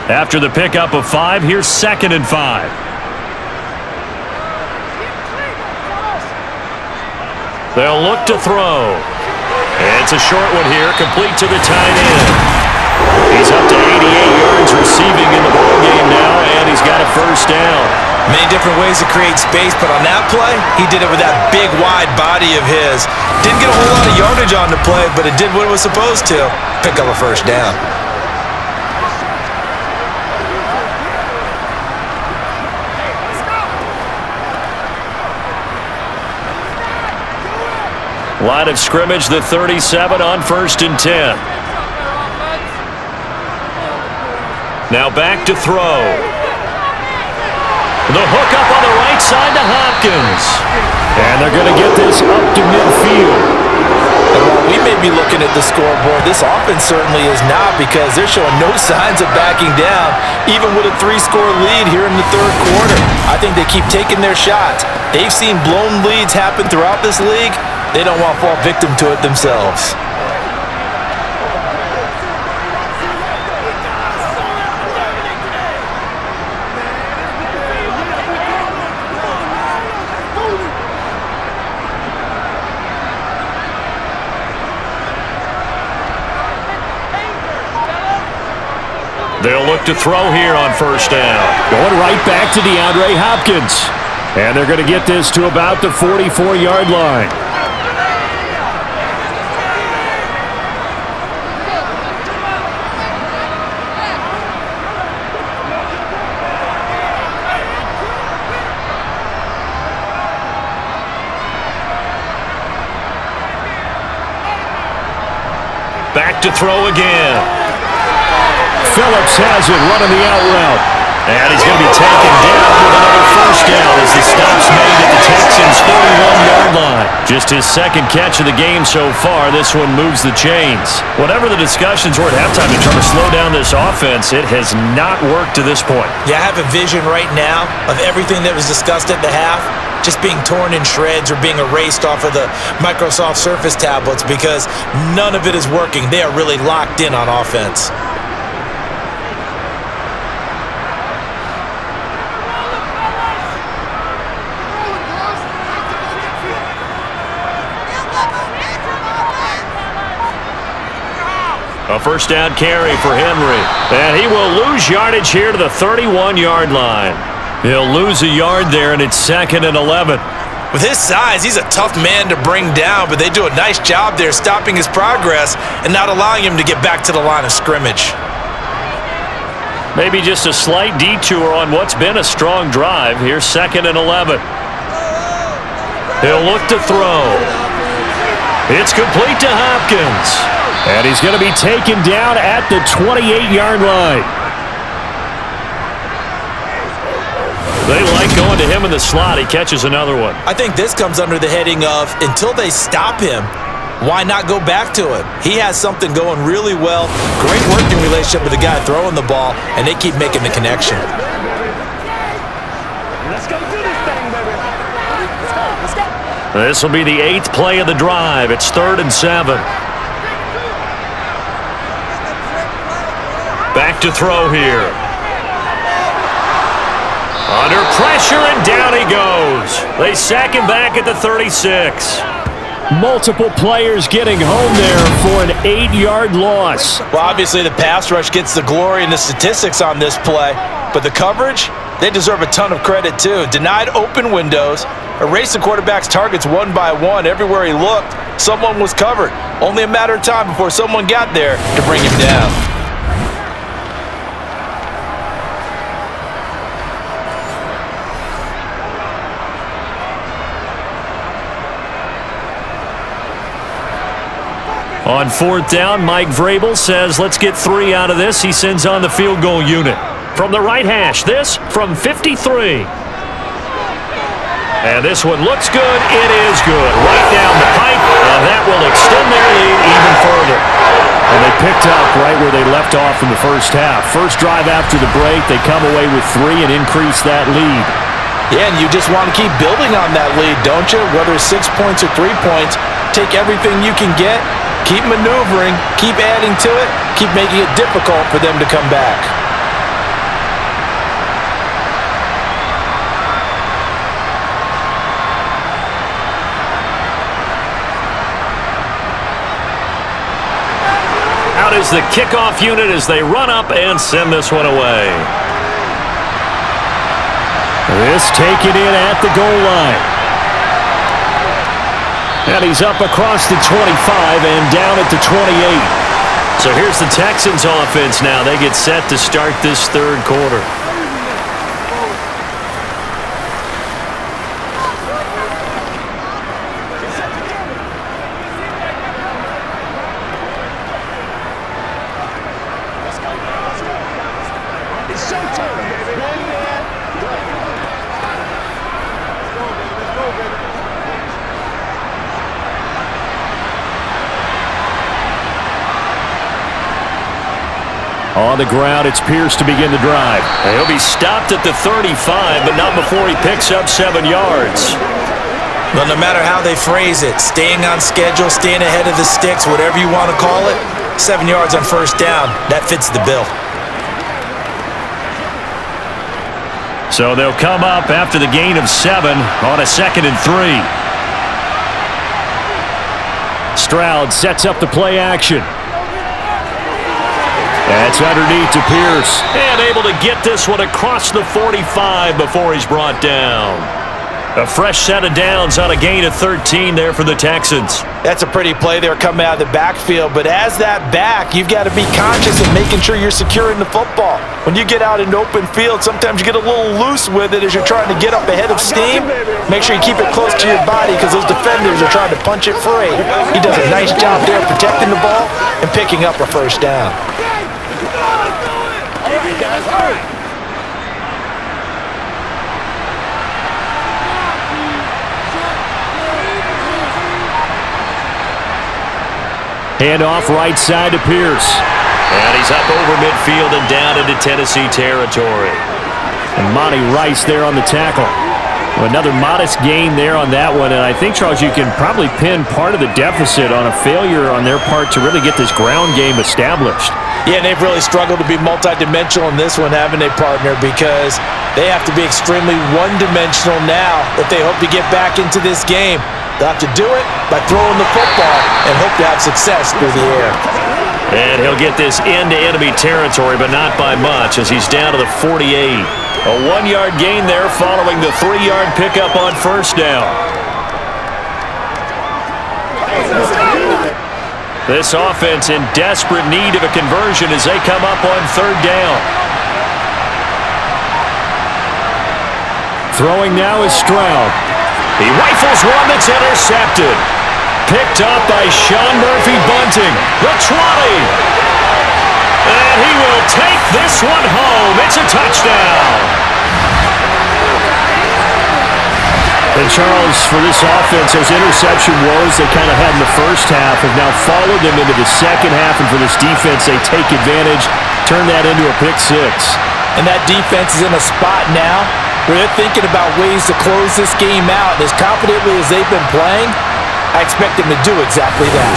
After the pickup of 5, here's 2nd and 5. They'll look to throw. It's a short one here, complete to the tight end. He's up to 88 yards receiving in the ballgame now, and he's got a first down. Many different ways to create space, but on that play, he did it with that big, wide body of his. Didn't get a whole lot of yardage on the play, but it did what it was supposed to. Pick up a first down. Line of scrimmage, the 37 on 1st and 10. Now back to throw. The hook up on the right side to Hopkins. And they're going to get this up to midfield. And while we may be looking at the scoreboard, this offense certainly is not, because they're showing no signs of backing down, even with a 3-score lead here in the third quarter. I think they keep taking their shots. They've seen blown leads happen throughout this league. They don't want to fall victim to it themselves. They'll look to throw here on first down. Going right back to DeAndre Hopkins. And they're going to get this to about the 44-yard line. Back to throw again. Phillips has it, running the out route. And he's going to be taken down with another first down as the stop's made at the Texans' 31-yard line. Just his second catch of the game so far. This one moves the chains. Whatever the discussions were at halftime to try to slow down this offense, it has not worked to this point. Yeah, I have a vision right now of everything that was discussed at the half just being torn in shreds or being erased off of the Microsoft Surface tablets because none of it is working. They are really locked in on offense. A first down carry for Henry. And he will lose yardage here to the 31-yard line. He'll lose a yard there, and it's 2nd and 11. With his size, he's a tough man to bring down, but they do a nice job there stopping his progress and not allowing him to get back to the line of scrimmage. Maybe just a slight detour on what's been a strong drive. Here's 2nd and 11. He'll look to throw. It's complete to Hopkins. And he's going to be taken down at the 28-yard line. They like going to him in the slot. He catches another one. I think this comes under the heading of until they stop him, why not go back to him? He has something going really well. Great working relationship with the guy throwing the ball, and they keep making the connection. Let's go do this thing, baby. Let's go. This will be the 8th play of the drive. It's 3rd and 7. Back to throw here. Under pressure, and down he goes. They sack him back at the 36. Multiple players getting home there for an 8-yard loss. Well, obviously the pass rush gets the glory and the statistics on this play, but the coverage, they deserve a ton of credit too. Denied open windows, erased the quarterback's targets one by one. Everywhere he looked, someone was covered. Only a matter of time before someone got there to bring him down. On 4th down, Mike Vrabel says, let's get 3 out of this. He sends on the field goal unit. From the right hash, this from 53. And this one looks good. It is good. Right down the pipe, and that will extend their lead even further. And they picked up right where they left off in the first half. First drive after the break, they come away with 3 and increase that lead. Yeah, and you just want to keep building on that lead, don't you? Whether it's 6 points or 3 points, take everything you can get. Keep maneuvering, keep adding to it, keep making it difficult for them to come back. Out is the kickoff unit as they run up and send this one away. This taken in at the goal line. And he's up across the 25 and down at the 28. So here's the Texans offense now. They get set to start this 3rd quarter. It's showtime, baby. On the ground, it's Pierce to begin the drive. And he'll be stopped at the 35, but not before he picks up 7 yards. Well, no matter how they phrase it, staying on schedule, staying ahead of the sticks, whatever you want to call it, 7 yards on first down, that fits the bill. So they'll come up after the gain of 7 on a 2nd and 3. Stroud sets up the play action. That's underneath to Pierce. And able to get this one across the 45 before he's brought down. A fresh set of downs on a gain of 13 there for the Texans. That's a pretty play there coming out of the backfield, but as that back, you've got to be conscious of making sure you're securing the football. When you get out in open field, sometimes you get a little loose with it as you're trying to get up ahead of steam. Make sure you keep it close to your body because those defenders are trying to punch it free. He does a nice job there protecting the ball and picking up a first down. All right, guys, all right. Handoff right side to Pierce. And he's up over midfield and down into Tennessee territory. And Monty Rice there on the tackle. Another modest gain there on that one, and I think, Charles, you can probably pin part of the deficit on a failure on their part to really get this ground game established. Yeah, and they've really struggled to be multidimensional in this one, haven't they, partner? Because they have to be extremely one-dimensional now if they hope to get back into this game. They'll have to do it by throwing the football and hope to have success through the air. And he'll get this into enemy territory, but not by much, as he's down to the 48. A 1-yard gain there following the 3-yard pickup on first down. This offense in desperate need of a conversion as they come up on third down. Throwing now is Stroud. He rifles one that's intercepted. Picked up by Sean Murphy-Bunting. The 20. And he will take this one home. It's a touchdown. And Charles, for this offense, those interception woes they kind of had in the first half have now followed them into the second half. And for this defense, they take advantage, turn that into a pick six. And that defense is in a spot now where they're thinking about ways to close this game out. And as confidently as they've been playing, I expect them to do exactly that.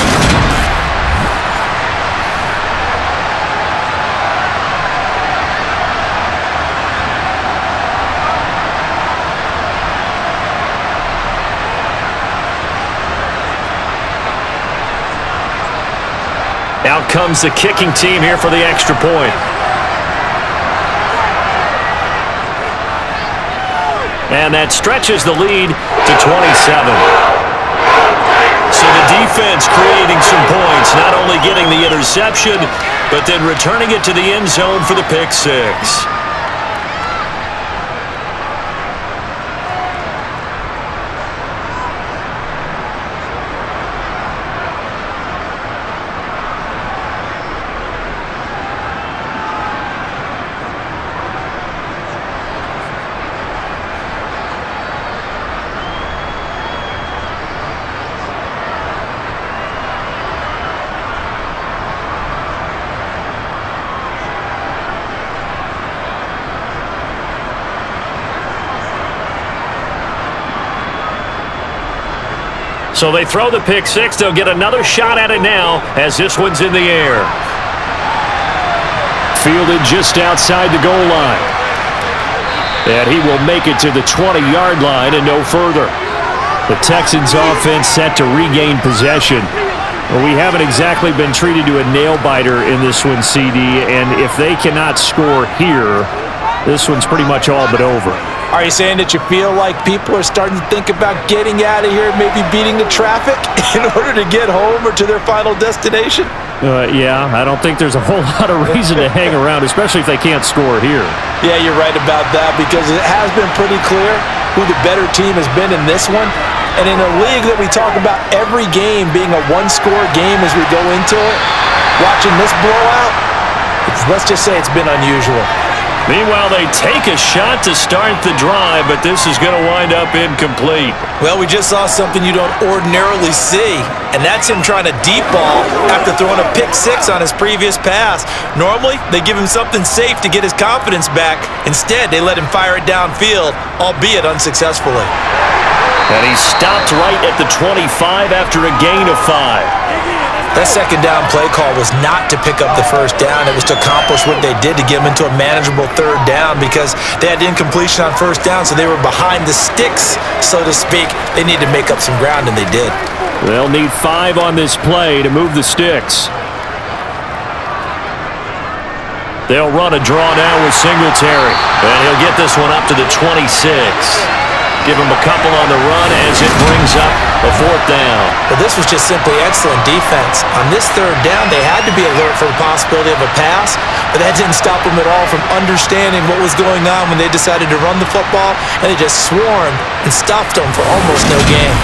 Out comes the kicking team here for the extra point. And that stretches the lead to 27. So the defense creating some points, not only getting the interception, but then returning it to the end zone for the pick six. So they throw the pick six. They'll get another shot at it now as this one's in the air. Fielded just outside the goal line. And he will make it to the 20-yard line and no further. The Texans offense set to regain possession. Well, we haven't exactly been treated to a nail-biter in this one, CD, and if they cannot score here, this one's pretty much all but over. Are you saying that you feel like people are starting to think about getting out of here, maybe beating the traffic in order to get home or to their final destination? Yeah, I don't think there's a whole lot of reason to hang around, especially if they can't score here. Yeah, you're right about that, because it has been pretty clear who the better team has been in this one. And in a league that we talk about every game being a one-score game as we go into it, watching this blowout, let's just say it's been unusual. Meanwhile, they take a shot to start the drive, but this is going to wind up incomplete. Well, we just saw something you don't ordinarily see, and that's him trying to deep ball after throwing a pick six on his previous pass. Normally, they give him something safe to get his confidence back. Instead, they let him fire it downfield, albeit unsuccessfully. And he stopped right at the 25 after a gain of 5. That second down play call was not to pick up the first down. It was to accomplish what they did to get them into a manageable third down, because they had incompletion on first down, so they were behind the sticks, so to speak. They needed to make up some ground, and they did. They'll need 5 on this play to move the sticks. They'll run a draw now with Singletary, and he'll get this one up to the 26. Give him a couple on the run as it brings up a fourth down. But this was just simply excellent defense. On this third down, they had to be alert for the possibility of a pass, but that didn't stop them at all from understanding what was going on when they decided to run the football, and they just swarmed and stopped them for almost no gain.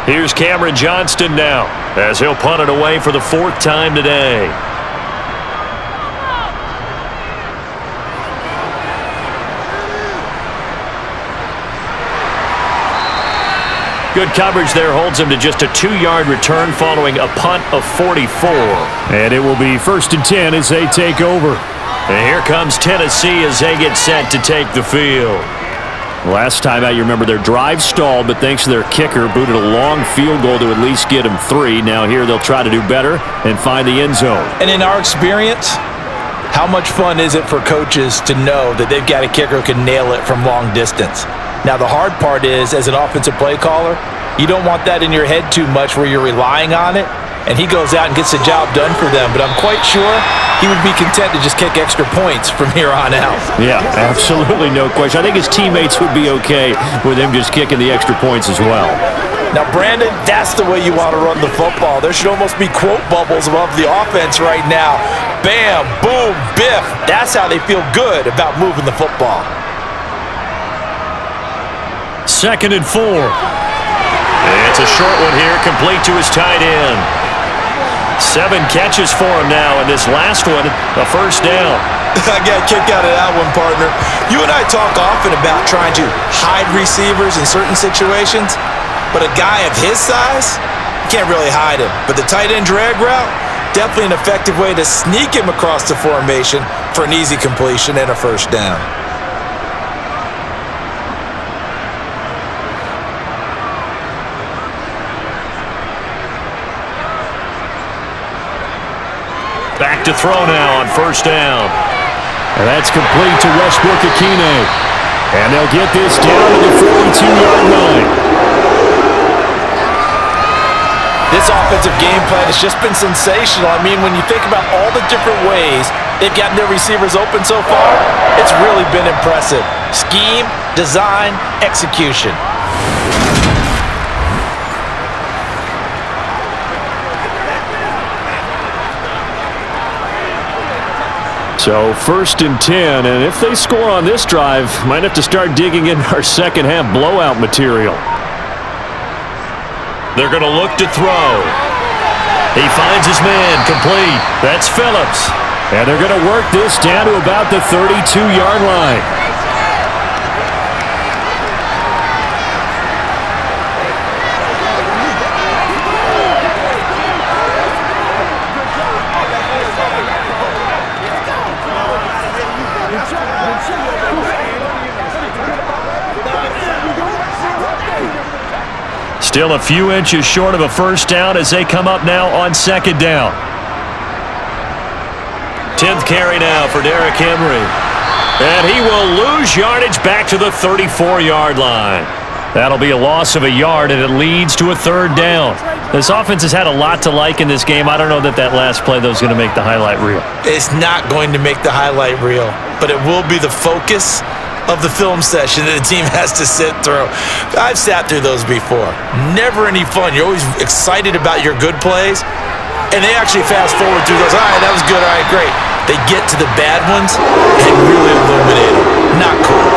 Here's Cameron Johnston now, as he'll punt it away for the 4th time today. Good coverage there holds him to just a 2-yard return following a punt of 44. And it will be 1st and 10 as they take over. And here comes Tennessee as they get set to take the field. Last time out, you remember their drive stalled, but thanks to their kicker, booted a long field goal to at least get them 3. Now here they'll try to do better and find the end zone. And in our experience, how much fun is it for coaches to know that they've got a kicker who can nail it from long distance? Now, the hard part is, as an offensive play caller, you don't want that in your head too much where you're relying on it, and he goes out and gets the job done for them. But I'm quite sure he would be content to just kick extra points from here on out. Yeah, absolutely no question. I think his teammates would be okay with him just kicking the extra points as well. Now, Brandon, that's the way you want to run the football. There should almost be quote bubbles above the offense right now. Bam, boom, biff. That's how they feel good about moving the football. 2nd and 4. It's a short one here, complete to his tight end. 7 catches for him now, and this last one, a first down. I got a kick out of that one, partner. You and I talk often about trying to hide receivers in certain situations, but a guy of his size, you can't really hide him. But the tight end drag route, definitely an effective way to sneak him across the formation for an easy completion and a first down. Back to throw now on first down. And that's complete to Westbrook-Akine. And they'll get this down to the 42-yard line. This offensive game plan has just been sensational. I mean, when you think about all the different ways they've gotten their receivers open so far, it's really been impressive. Scheme, design, execution. So 1st and 10, and if they score on this drive, might have to start digging in our second half blowout material. They're going to look to throw. He finds his man, complete. That's Phillips. And they're going to work this down to about the 32-yard line. Still a few inches short of a first down as they come up now on 2nd down. 10th carry now for Derrick Henry. And he will lose yardage back to the 34-yard line. That'll be a loss of a yard, and it leads to a 3rd down. This offense has had a lot to like in this game. I don't know that last play, though, is going to make the highlight reel. It's not going to make the highlight reel, but it will be the focus of the film session that the team has to sit through. I've sat through those before. Never any fun. You're always excited about your good plays, and they actually fast forward through those. All right, that was good. All right, great. They get to the bad ones and really illuminate them. Not cool.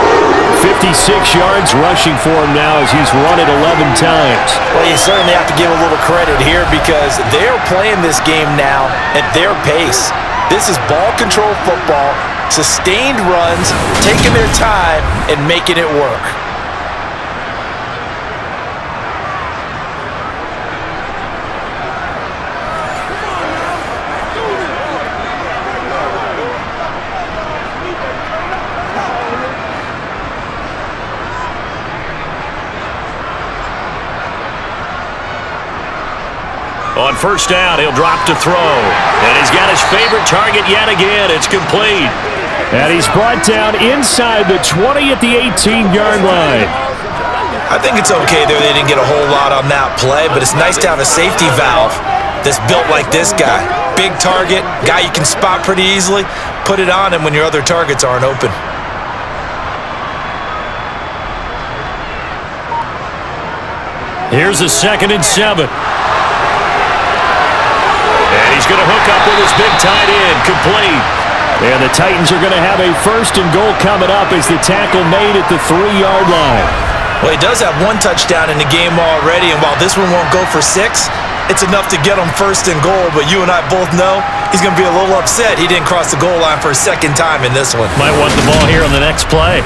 56 yards rushing for him now as he's run it 11 times. Well, you certainly have to give a little credit here because they're playing this game now at their pace. This is ball control football, sustained runs, taking their time and making it work. On first down, he'll drop to throw. And he's got his favorite target yet again. It's complete. And he's brought down inside the 20 at the 18-yard line. I think it's okay there. They didn't get a whole lot on that play, but it's nice to have a safety valve that's built like this guy. Big target, guy you can spot pretty easily. Put it on him when your other targets aren't open. Here's a 2nd and 7. And he's going to hook up with his big tight end, complete. And the Titans are going to have a 1st and goal coming up as the tackle made at the 3-yard line. Well, he does have 1 touchdown in the game already, and while this one won't go for 6, it's enough to get him 1st and goal. But you and I both know he's going to be a little upset he didn't cross the goal line for a 2nd time in this one. Might want the ball here on the next play.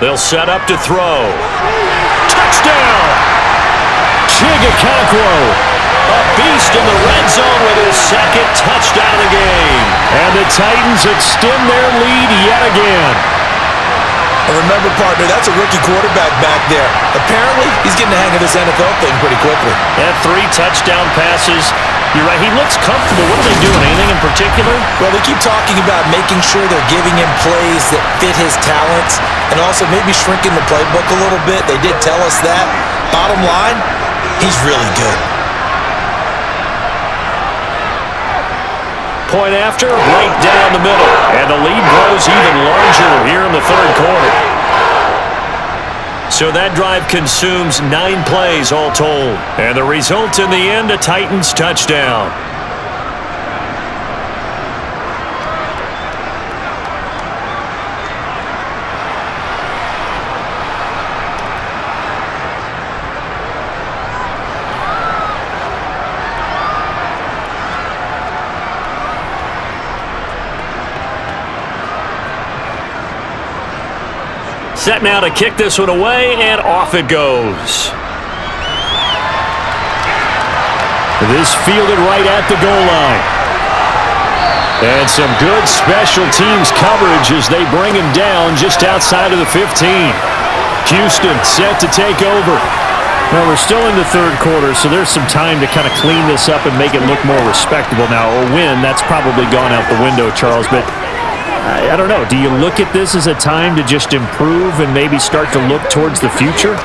They'll set up to throw. Touchdown! Chigakonkwo, a beast in the red zone with his second touchdown of the game. And the Titans extend their lead yet again. And remember, partner, that's a rookie quarterback back there. Apparently, he's getting the hang of this NFL thing pretty quickly. And 3 touchdown passes. You're right, he looks comfortable. What are they doing? Anything in particular? Well, they keep talking about making sure they're giving him plays that fit his talents and also maybe shrinking the playbook a little bit. They did tell us that. Bottom line, he's really good. Point after, right down the middle. And the lead grows even larger here in the third quarter. So that drive consumes 9 plays all told. And the result in the end, a Titans touchdown. Set now to kick this one away, and off it goes. This fielded right at the goal line. And some good special teams coverage as they bring him down just outside of the 15. Houston set to take over. Well, we're still in the third quarter, so there's some time to kind of clean this up and make it look more respectable now. Or win, that's probably gone out the window, Charles, but I don't know. Do you look at this as a time to just improve and maybe start to look towards the future?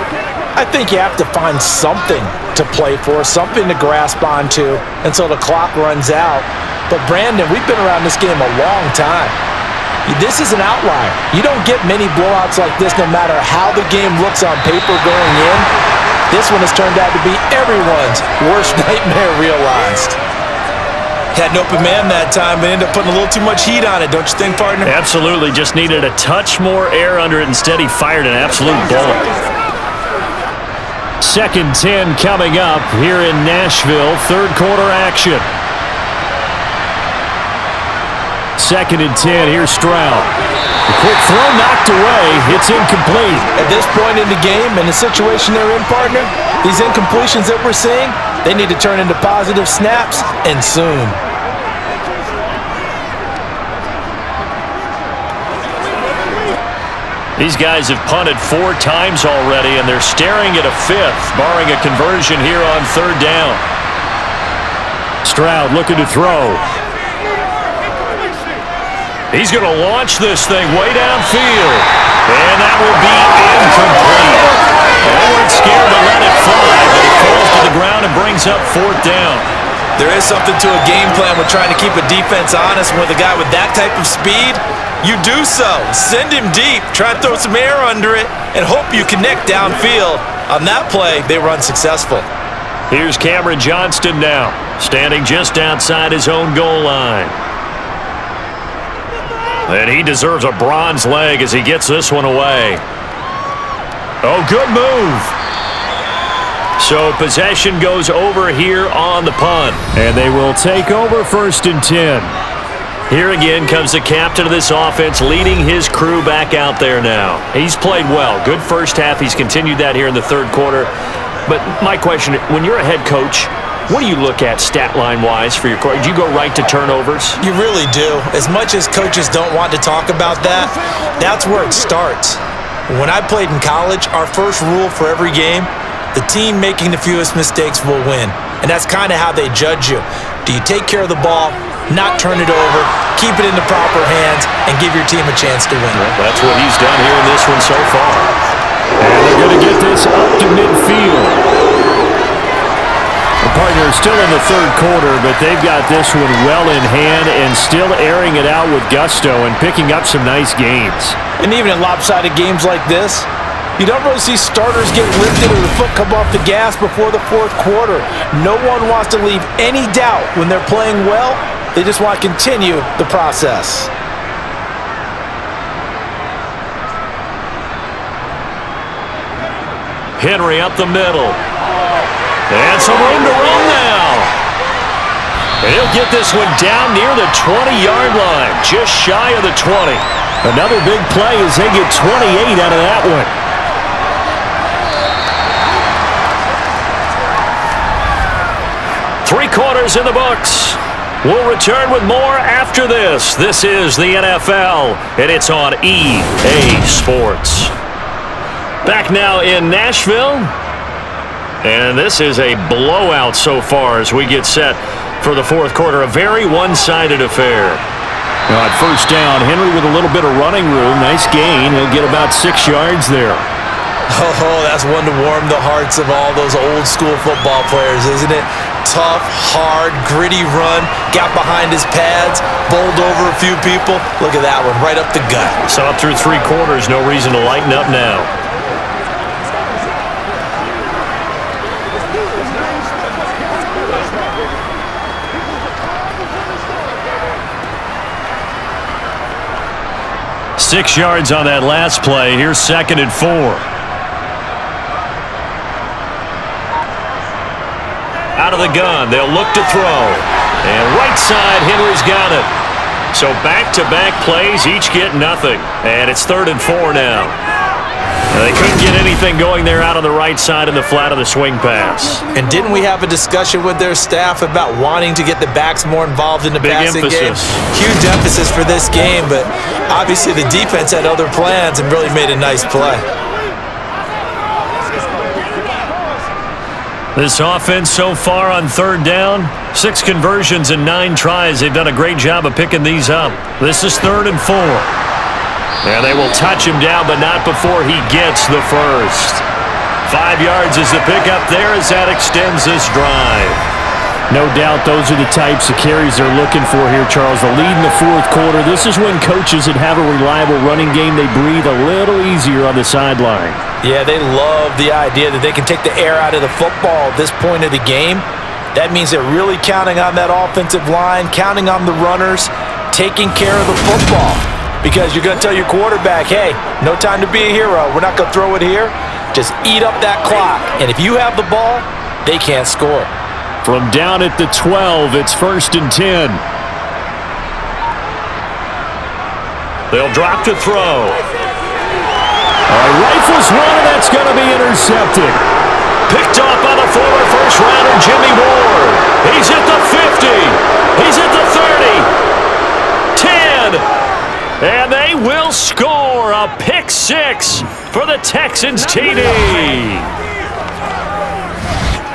I think you have to find something to play for, something to grasp onto until the clock runs out. But, Brandon, we've been around this game a long time. This is an outlier. You don't get many blowouts like this no matter how the game looks on paper going in. This one has turned out to be everyone's worst nightmare realized. Had an open man that time, but ended up putting a little too much heat on it, don't you think, partner? Absolutely. Just needed a touch more air under it. Instead, he fired an absolute bullet. 2nd 10 coming up here in Nashville. Third quarter action. 2nd and 10. Here's Stroud. The quick throw knocked away. It's incomplete. At this point in the game and the situation they're in, partner, these incompletions that we're seeing, they need to turn into positive snaps, and soon. These guys have punted 4 times already, and they're staring at a 5th, barring a conversion here on 3rd down. Stroud looking to throw. He's going to launch this thing way downfield, and that will be incomplete. They weren't scared to let it fly, but it falls to the ground and brings up 4th down. There is something to a game plan with trying to keep a defense honest. With a guy with that type of speed, you do so. Send him deep, try and throw some air under it, and hope you connect downfield. On that play, they were unsuccessful. Here's Cameron Johnston now, standing just outside his own goal line. And he deserves a bronze leg as he gets this one away. Oh, good move. So possession goes over here on the punt. And they will take over 1st and 10. Here again comes the captain of this offense leading his crew back out there now. He's played well. Good first half. He's continued that here in the third quarter. But my question, when you're a head coach, what do you look at stat line-wise for your court? Do you go right to turnovers? You really do. As much as coaches don't want to talk about that, that's where it starts. When I played in college, our first rule for every game, the team making the fewest mistakes will win. And that's kind of how they judge you. Do you take care of the ball, not turn it over, keep it in the proper hands, and give your team a chance to win? Well, that's what he's done here in this one so far. And they're going to get this up to midfield. The partner is still in the third quarter, but they've got this one well in hand and still airing it out with gusto and picking up some nice gains. And even in lopsided games like this, you don't really see starters get lifted or the foot come off the gas before the fourth quarter. No one wants to leave any doubt when they're playing well. They just want to continue the process. Henry up the middle. And some room to run now. And he'll get this one down near the 20-yard line, just shy of the 20. Another big play as they get 28 out of that one. Three quarters in the books. We'll return with more after this. This is the NFL, and it's on EA Sports. Back now in Nashville, and this is a blowout so far as we get set for the fourth quarter. A very one-sided affair. Now at first down, Henry with a little bit of running room. Nice gain. He'll get about 6 yards there. Oh, that's one to warm the hearts of all those old-school football players, isn't it? Tough, hard, gritty run. Got behind his pads, bowled over a few people. Look at that one, right up the gut. So up through 3 quarters, no reason to lighten up now. Six yards on that last play. Here's 2nd and 4. Out of the gun, they'll look to throw. And right side, Henry's got it. So back-to-back plays, each get nothing. And it's 3rd and 4 now. They couldn't get anything going there out on the right side in the flat of the swing pass. And didn't we have a discussion with their staff about wanting to get the backs more involved in the passing game? Huge emphasis for this game, but obviously the defense had other plans and really made a nice play. This offense so far on 3rd down, 6 conversions and 9 tries. They've done a great job of picking these up. This is 3rd and 4. And they will touch him down, but not before he gets the first. 5 yards is the pickup there as that extends this drive. No doubt those are the types of carries they're looking for here, Charles. The lead in the fourth quarter. This is when coaches that have a reliable running game, they breathe a little easier on the sideline. Yeah, they love the idea that they can take the air out of the football at this point of the game. That means they're really counting on that offensive line, counting on the runners, taking care of the football. Because you're going to tell your quarterback, hey, no time to be a hero. We're not going to throw it here. Just eat up that clock. And if you have the ball, they can't score. From down at the 12, it's 1st and 10. They'll drop to throw. Rifles one, and that's going to be intercepted. Picked off by the former first-rounder Jimmy Ward. He's at the 50. He's at the 30. 10. And they will score a pick-6 for the Texans TD.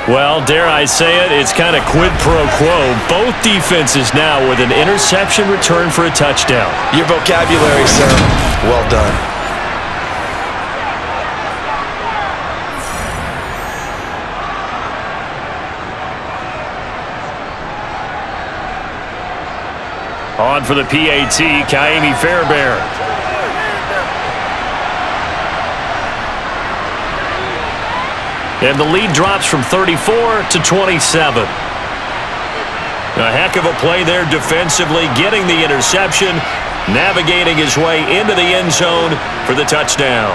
Well, dare I say it, it's kind of quid pro quo. Both defenses now with an interception return for a touchdown. Your vocabulary, sir. Well done. On for the PAT, Kaimi Fairbairn. And the lead drops from 34 to 27. A heck of a play there defensively, getting the interception, navigating his way into the end zone for the touchdown.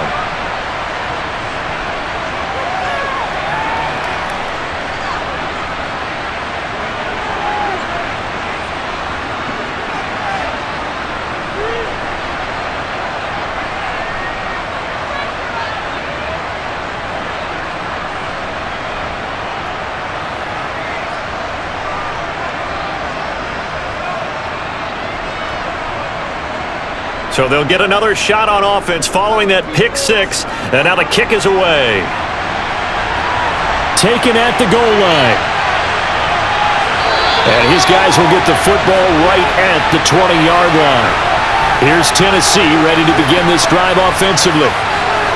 So they'll get another shot on offense following that pick-6, and now the kick is away. Taken at the goal line. And his guys will get the football right at the 20-yard line. Here's Tennessee ready to begin this drive offensively.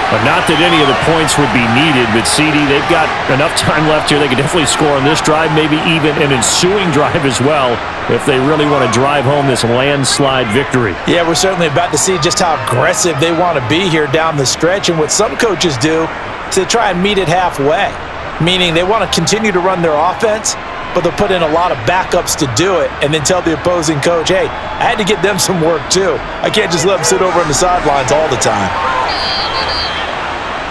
But not that any of the points would be needed, but CD, they've got enough time left here. They can definitely score on this drive, maybe even an ensuing drive as well, if they really want to drive home this landslide victory. Yeah, we're certainly about to see just how aggressive they want to be here down the stretch. And what some coaches do is they try and meet it halfway, meaning they want to continue to run their offense, but they'll put in a lot of backups to do it and then tell the opposing coach, hey, I had to get them some work too. I can't just let them sit over on the sidelines all the time.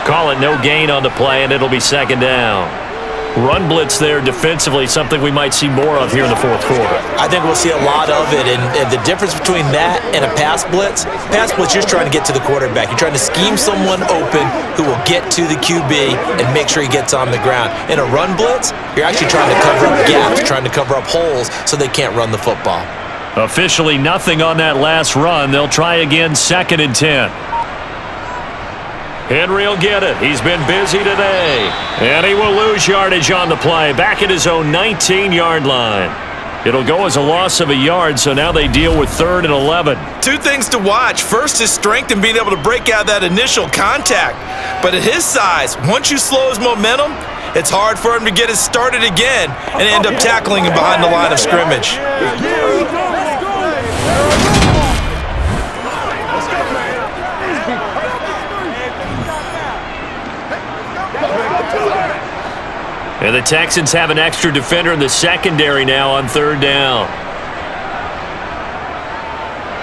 Call it no gain on the play, and it'll be 2nd down. run blitz there defensively, something we might see more of here in the fourth quarter. I think we'll see a lot of it, and the difference between that and a pass blitz, you're just trying to get to the quarterback. You're trying to scheme someone open who will get to the QB and make sure he gets on the ground. In a run blitz, you're actually trying to cover up gaps, trying to cover up holes so they can't run the football. Officially nothing on that last run. They'll try again, 2nd and 10. Henry will get it. He's been busy today. And he will lose yardage on the play. Back at his own 19-yard line. It'll go as a loss of a yard, so now they deal with 3rd and 11. Two things to watch. First, his strength and being able to break out that initial contact. But at his size, once you slow his momentum, it's hard for him to get it started again and end up tackling him behind the line of scrimmage. And the Texans have an extra defender in the secondary now on 3rd down.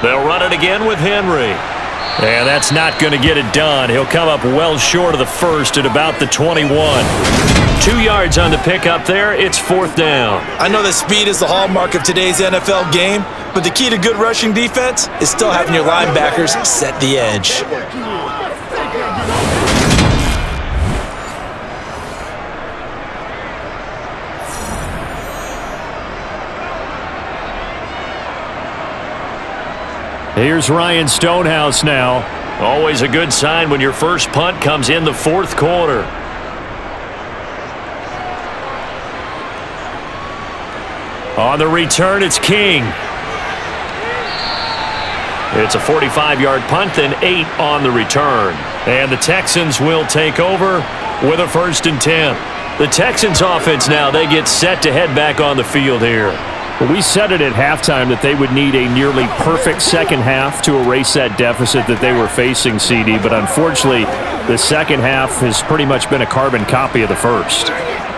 They'll run it again with Henry. And that's not going to get it done. He'll come up well short of the first at about the 21. 2 yards on the pickup there. It's 4th down. I know that speed is the hallmark of today's NFL game, but the key to good rushing defense is still having your linebackers set the edge. Here's Ryan Stonehouse now. Always a good sign when your first punt comes in the 4th quarter. On the return, it's King. It's a 45-yard punt, then 8 on the return. And the Texans will take over with a 1st and 10. The Texans offense now, they get set to head back on the field here. We said it at halftime that they would need a nearly perfect second half to erase that deficit that they were facing, CD, but unfortunately, the second half has pretty much been a carbon copy of the first.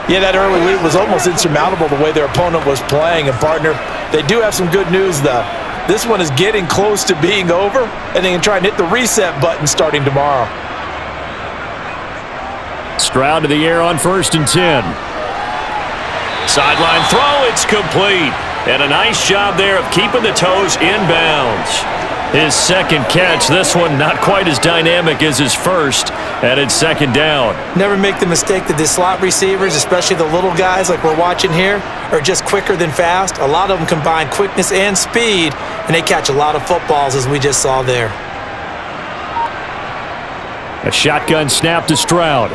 Yeah, that early lead was almost insurmountable the way their opponent was playing, and partner, they do have some good news, though. This one is getting close to being over, and they can try and hit the reset button starting tomorrow. Stroud to the air on 1st and 10. Sideline throw, it's complete. And a nice job there of keeping the toes inbounds. His 2nd catch, this one not quite as dynamic as his first, and it's 2nd down. Never make the mistake that the slot receivers, especially the little guys like we're watching here, are just quicker than fast. A lot of them combine quickness and speed, and they catch a lot of footballs, as we just saw there. A shotgun snap to Stroud.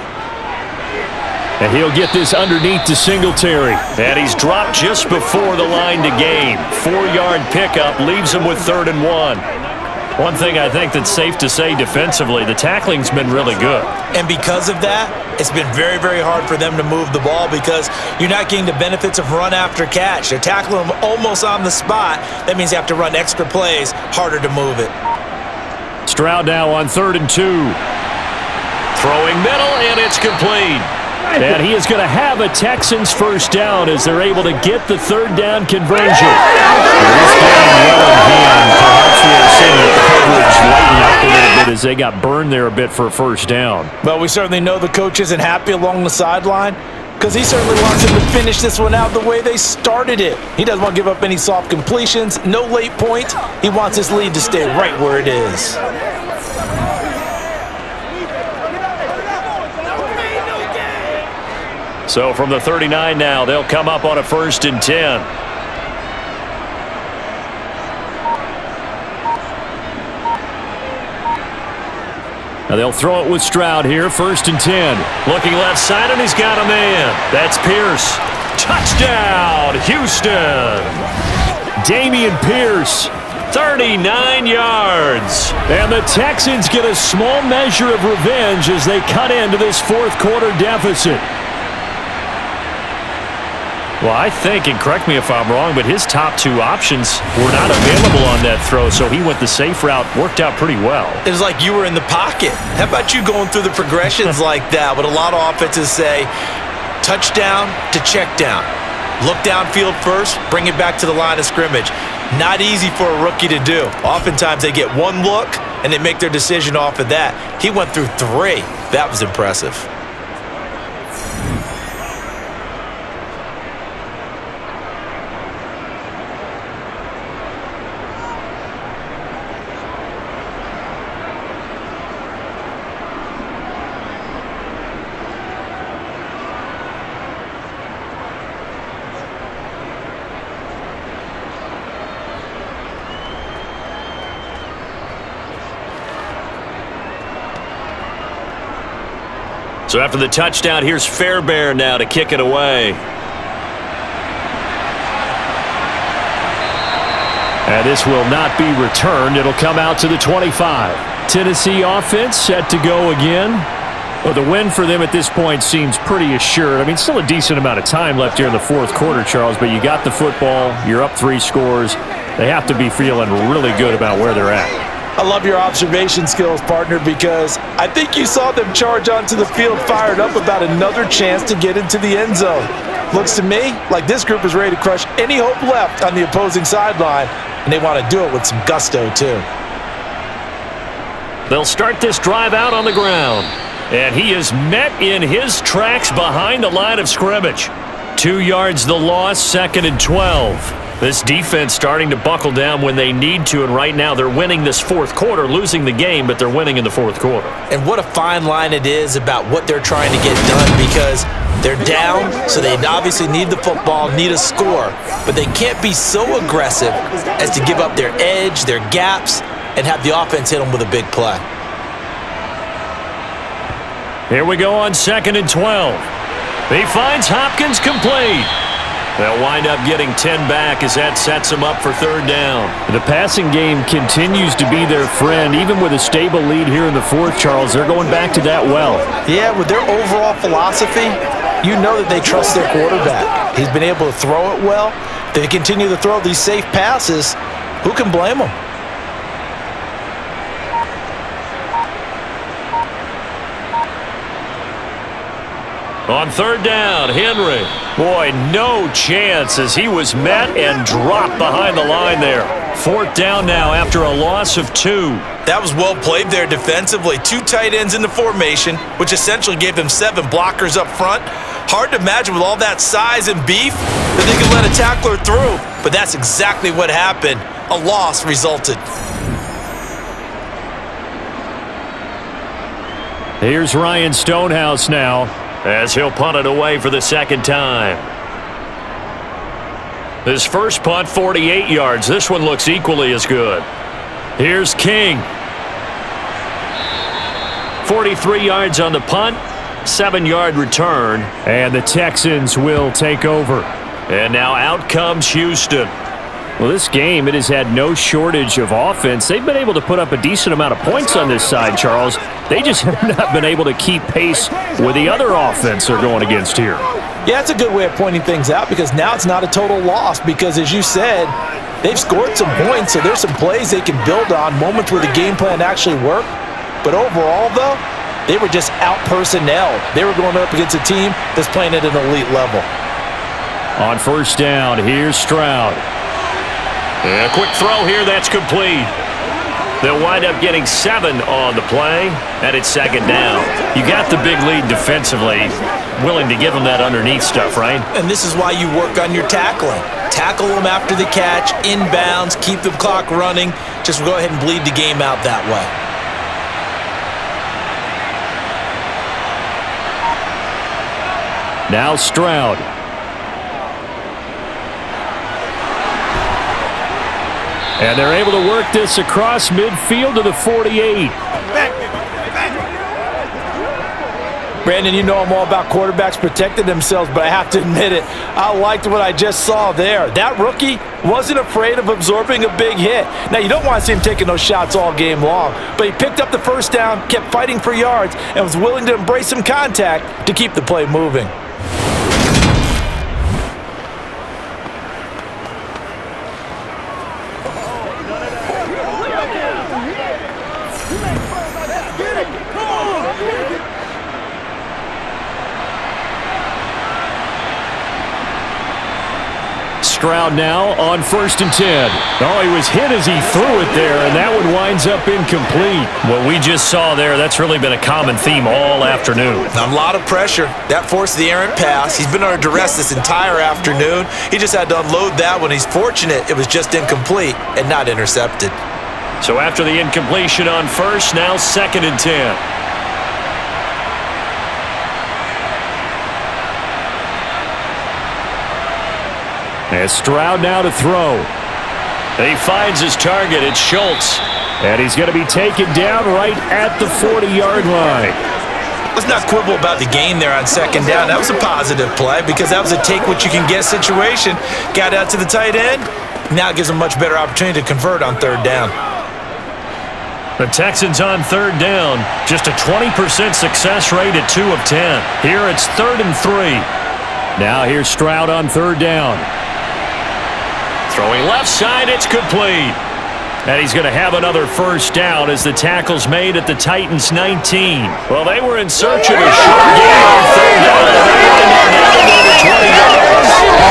And he'll get this underneath to Singletary. And he's dropped just before the line to gain. 4-yard pickup leaves him with 3rd and 1. One thing I think that's safe to say defensively, the tackling's been really good. And because of that, it's been very, very hard for them to move the ball because you're not getting the benefits of run after catch. They're tackling them almost on the spot. That means you have to run extra plays, harder to move it. Stroud now on 3rd and 2. Throwing middle, and it's complete. And he is going to have a Texans 1st down as they're able to get the 3rd down conversion. Perhaps we are seeing the coverage lighten up a little bit as they got burned there a bit for a 1st down. Well, we certainly know the coach isn't happy along the sideline because he certainly wants him to finish this one out the way they started it. He doesn't want to give up any soft completions, no late points. He wants his lead to stay right where it is. So from the 39 now, they'll come up on a 1st and 10. Now they'll throw it with Stroud here, 1st and 10. Looking left side, and he's got a man. That's Pierce. Touchdown, Houston. Dameon Pierce, 39 yards. And the Texans get a small measure of revenge as they cut into this 4th quarter deficit. Well, I think, and correct me if I'm wrong, but his top 2 options were not available on that throw, so he went the safe route, worked out pretty well. It was like you were in the pocket. How about you going through the progressions like that? But a lot of offenses say touchdown to check down. Look downfield first, bring it back to the line of scrimmage. Not easy for a rookie to do. Oftentimes they get one look, and they make their decision off of that. He went through 3. That was impressive. So after the touchdown, here's Fairbairn now to kick it away. And this will not be returned. It'll come out to the 25. Tennessee offense set to go again. Well, the win for them at this point seems pretty assured. I mean, still a decent amount of time left here in the fourth quarter, Charles, but you got the football. You're up 3 scores. They have to be feeling really good about where they're at. I love your observation skills, partner, because I think you saw them charge onto the field fired up about another chance to get into the end zone. Looks to me like this group is ready to crush any hope left on the opposing sideline, and they want to do it with some gusto, too. They'll start this drive out on the ground. And he is met in his tracks behind the line of scrimmage. 2 yards the loss, 2nd and 12. This defense starting to buckle down when they need to, and right now they're winning this fourth quarter, losing the game, but they're winning in the fourth quarter. And what a fine line it is about what they're trying to get done, because they're down, so they obviously need the football, need a score, but they can't be so aggressive as to give up their edge, their gaps, and have the offense hit them with a big play. Here we go on 2nd and 12. He finds Hopkins complete. They'll wind up getting 10 back as that sets them up for 3rd down. The passing game continues to be their friend. Even with a stable lead here in the fourth, Charles, they're going back to that well. Yeah, with their overall philosophy, you know that they trust their quarterback. He's been able to throw it well. They continue to throw these safe passes. Who can blame them? On 3rd down, Henry. Boy, no chance as he was met and dropped behind the line there. 4th down now after a loss of 2. That was well played there defensively. 2 tight ends in the formation, which essentially gave them 7 blockers up front. Hard to imagine with all that size and beef that they could let a tackler through, but that's exactly what happened. A loss resulted. Here's Ryan Stonehouse now, as he'll punt it away for the 2nd time. His first punt, 48 yards. This one looks equally as good. Here's King. 43 yards on the punt, 7-yard return. and the Texans will take over. And now out comes Houston. Well, this game, it has had no shortage of offense. They've been able to put up a decent amount of points on this side, Charles. They just have not been able to keep pace with the other offense they're going against here. Yeah, it's a good way of pointing things out, because now it's not a total loss, because as you said, they've scored some points, so there's some plays they can build on, moments where the game plan actually worked. But overall, though, they were just out-personnelled. They were going up against a team that's playing at an elite level. On 1st down, here's Stroud. And a quick throw here, that's complete. They'll wind up getting 7 on the play, and it's 2nd down. You got the big lead defensively, willing to give them that underneath stuff, right? And this is why you work on your tackling. Tackle them after the catch, inbounds, keep the clock running. Just go ahead and bleed the game out that way. Now Stroud. And they're able to work this across midfield to the 48. Brandon, you know I'm all about quarterbacks protecting themselves, but I have to admit it, I liked what I just saw there. That rookie wasn't afraid of absorbing a big hit. Now, you don't want to see him taking those shots all game long, but he picked up the 1st down, kept fighting for yards, and was willing to embrace some contact to keep the play moving. Stroud now on 1st and 10. Oh, he was hit as he threw it there, and that one winds up incomplete. What we just saw there, that's really been a common theme all afternoon. A lot of pressure. That forced the errant pass. He's been under duress this entire afternoon. He just had to unload that one. He's fortunate it was just incomplete and not intercepted. So after the incompletion on 1st, now 2nd and 10. And Stroud now to throw. He finds his target. It's Schultz. And he's going to be taken down right at the 40-yard line. Let's not quibble about the gain there on second down. That was a positive play because that was a take-what-you-can-get situation. Got out to the tight end. Now it gives them a much better opportunity to convert on third down. The Texans on third down. Just a 20% success rate at 2 of 10. Here it's 3rd and 3. Now here's Stroud on third down. Throwing left side, it's complete. And he's going to have another first down as the tackle's made at the Titans' 19. Well, they were in search of a short game on third down.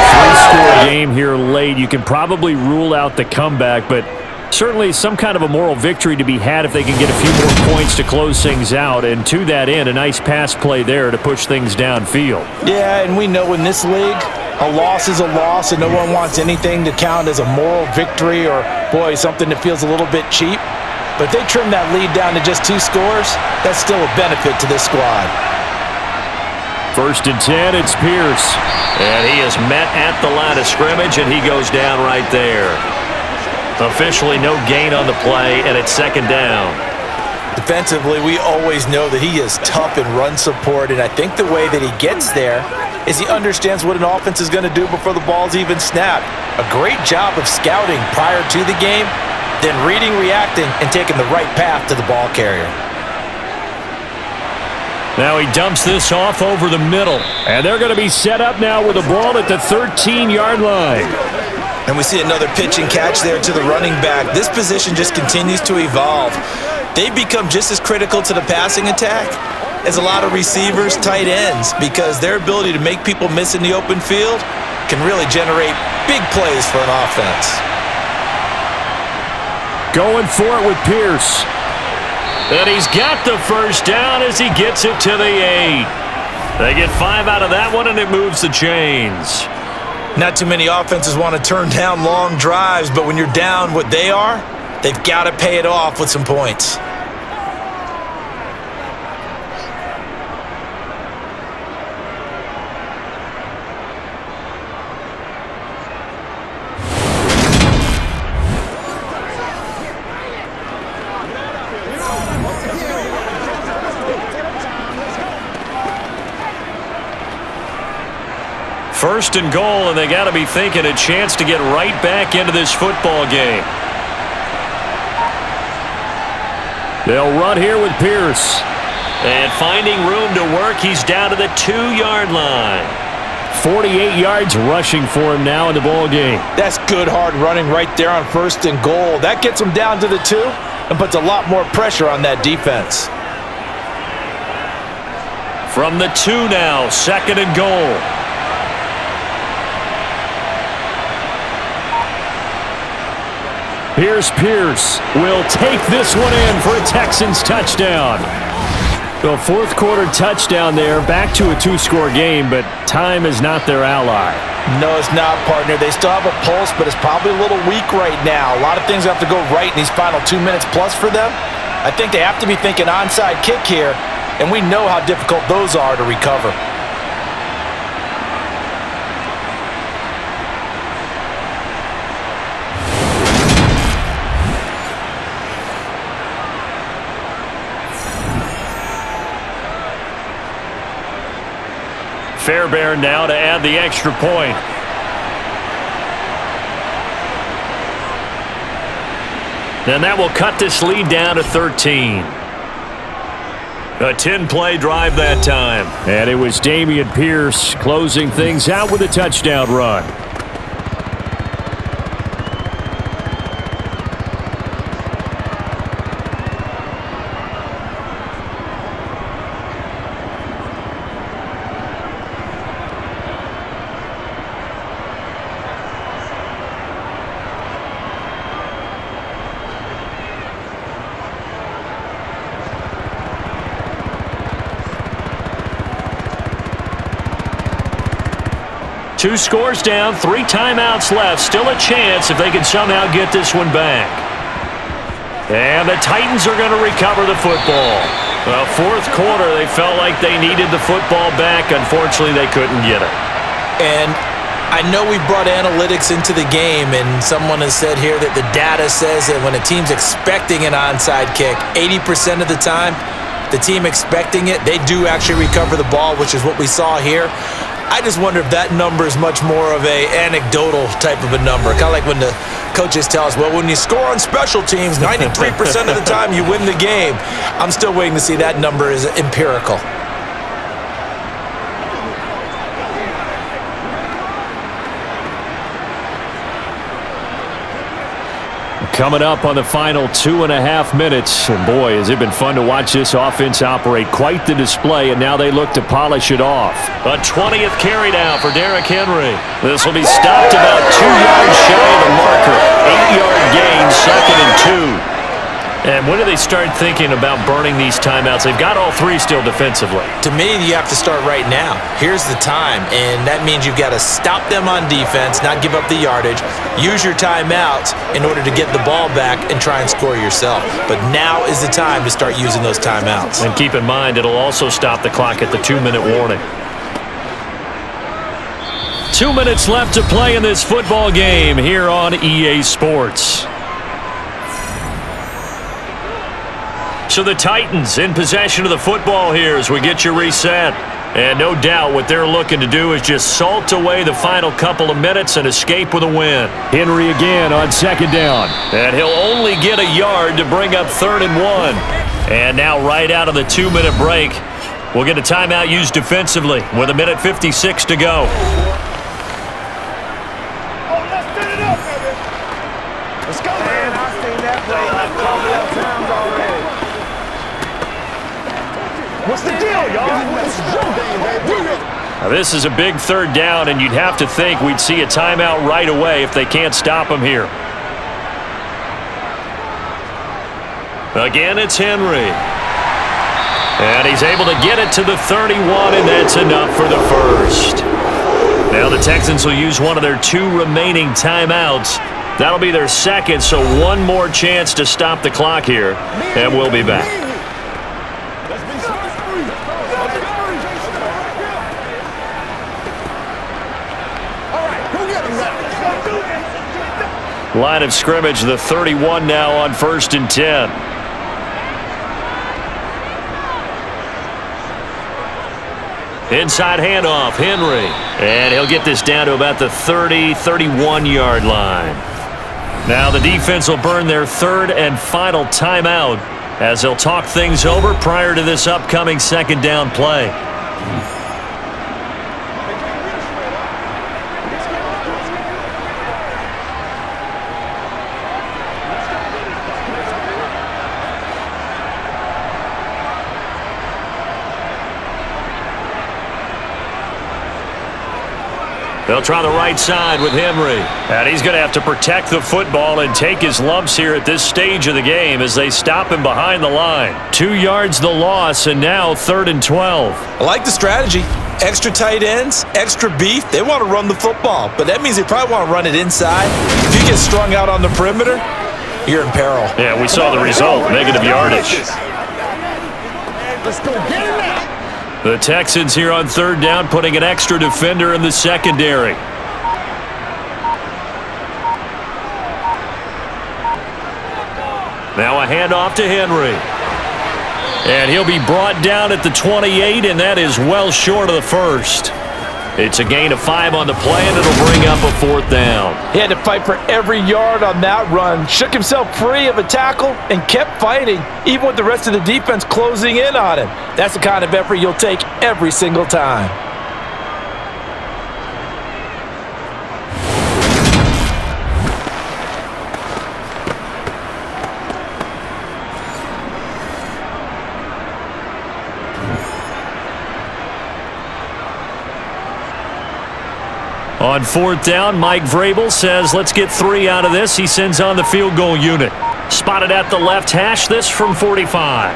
Three-score game here late. You can probably rule out the comeback, but certainly some kind of a moral victory to be had if they can get a few more points to close things out. And to that end, a nice pass play there to push things downfield. Yeah, and we know in this league, a loss is a loss, and no one wants anything to count as a moral victory or, boy, something that feels a little bit cheap. But if they trim that lead down to just 2 scores, that's still a benefit to this squad. 1st and 10, it's Pierce. And he is met at the line of scrimmage, and he goes down right there. Officially no gain on the play, and it's 2nd down. Defensively, we always know that he is tough in run support, and I think the way that he gets there is he understands what an offense is going to do before the ball's even snapped. A great job of scouting prior to the game, then reading, reacting, and taking the right path to the ball carrier. Now he dumps this off over the middle, and they're going to be set up now with the ball at the 13-yard line. And we see another pitch and catch there to the running back. This position just continues to evolve. They've become just as critical to the passing attack as a lot of receivers, tight ends, because their ability to make people miss in the open field can really generate big plays for an offense. Going for it with Pierce. And he's got the first down as he gets it to the 8. They get 5 out of that one, and it moves the chains. Not too many offenses want to turn down long drives, but when you're down what they are, they've got to pay it off with some points. First and goal, and they got to be thinking a chance to get right back into this football game. They'll run here with Pierce. And finding room to work, he's down to the 2-yard line. 48 yards rushing for him now in the ball game. That's good hard running right there on 1st and goal. That gets him down to the 2 and puts a lot more pressure on that defense. From the 2 now, 2nd and goal. Here's Pierce. Will take this one in for a Texans touchdown. The 4th quarter touchdown there, back to a 2-score game, but time is not their ally. No, it's not, partner. They still have a pulse, but it's probably a little weak right now. A lot of things have to go right in these final 2 minutes plus for them. I think they have to be thinking onside kick here, and we know how difficult those are to recover. Fairbairn now to add the extra point. And that will cut this lead down to 13. A 10-play drive that time. And it was Dameon Pierce closing things out with a touchdown run. Two scores down, 3 timeouts left. Still a chance if they can somehow get this one back. And the Titans are going to recover the football. Well, 4th quarter, they felt like they needed the football back. Unfortunately, they couldn't get it. And I know we brought analytics into the game, and someone has said here that the data says that when a team's expecting an onside kick, 80% of the time, the team expecting it, they do actually recover the ball, which is what we saw here. I just wonder if that number is much more of a anecdotal type of a number. Kind of like when the coaches tell us, well, when you score on special teams, 93% of the time you win the game. I'm still waiting to see that number is empirical. Coming up on the final 2.5 minutes. And boy, has it been fun to watch this offense operate. Quite the display, and now they look to polish it off. A 20th carry now for Derrick Henry. This will be stopped about 2 yards shy of the marker. 8-yard gain, 2nd and 2. And when do they start thinking about burning these timeouts? They've got all 3 still defensively. To me, you have to start right now. Here's the time, and that means you've got to stop them on defense, not give up the yardage, use your timeouts in order to get the ball back and try and score yourself. But now is the time to start using those timeouts. And keep in mind, it'll also stop the clock at the 2-minute warning. 2 minutes left to play in this football game here on EA Sports. So the Titans in possession of the football here as we get you reset. And no doubt what they're looking to do is just salt away the final couple of minutes and escape with a win. Henry again on 2nd down. And he'll only get a yard to bring up 3rd and 1. And now right out of the 2-minute break, we'll get a timeout used defensively with 1:56 to go. Let's go, man. I've seen that play like 12 times already. What's the deal, y'all? Let's jump, baby. Now this is a big 3rd down, and you'd have to think we'd see a timeout right away if they can't stop him here. Again, it's Henry. And he's able to get it to the 31, and that's enough for the first. Now the Texans will use one of their 2 remaining timeouts. That'll be their 2nd, so one more chance to stop the clock here, and we'll be back. Line of scrimmage, the 31 now on 1st and 10. Inside handoff, Henry. And he'll get this down to about the 30, 31-yard line. Now the defense will burn their 3rd and final timeout as they'll talk things over prior to this upcoming 2nd down play. They'll try the right side with Henry. And he's going to have to protect the football and take his lumps here at this stage of the game as they stop him behind the line. 2 yards the loss, and now 3rd and 12. I like the strategy. Extra tight ends, extra beef. They want to run the football, but that means they probably want to run it inside. If you get strung out on the perimeter, you're in peril. Yeah, we saw the result, negative yardage. Let's go get it now. The Texans here on 3rd down, putting an extra defender in the secondary. Now a handoff to Henry. And he'll be brought down at the 28, and that is well short of the first. It's a gain of 5 on the play, and it'll bring up a 4th down. He had to fight for every yard on that run. Shook himself free of a tackle and kept fighting, even with the rest of the defense closing in on him. That's the kind of effort you'll take every single time. On 4th down, Mike Vrabel says, let's get 3 out of this. He sends on the field goal unit. Spotted at the left hash, this from 45.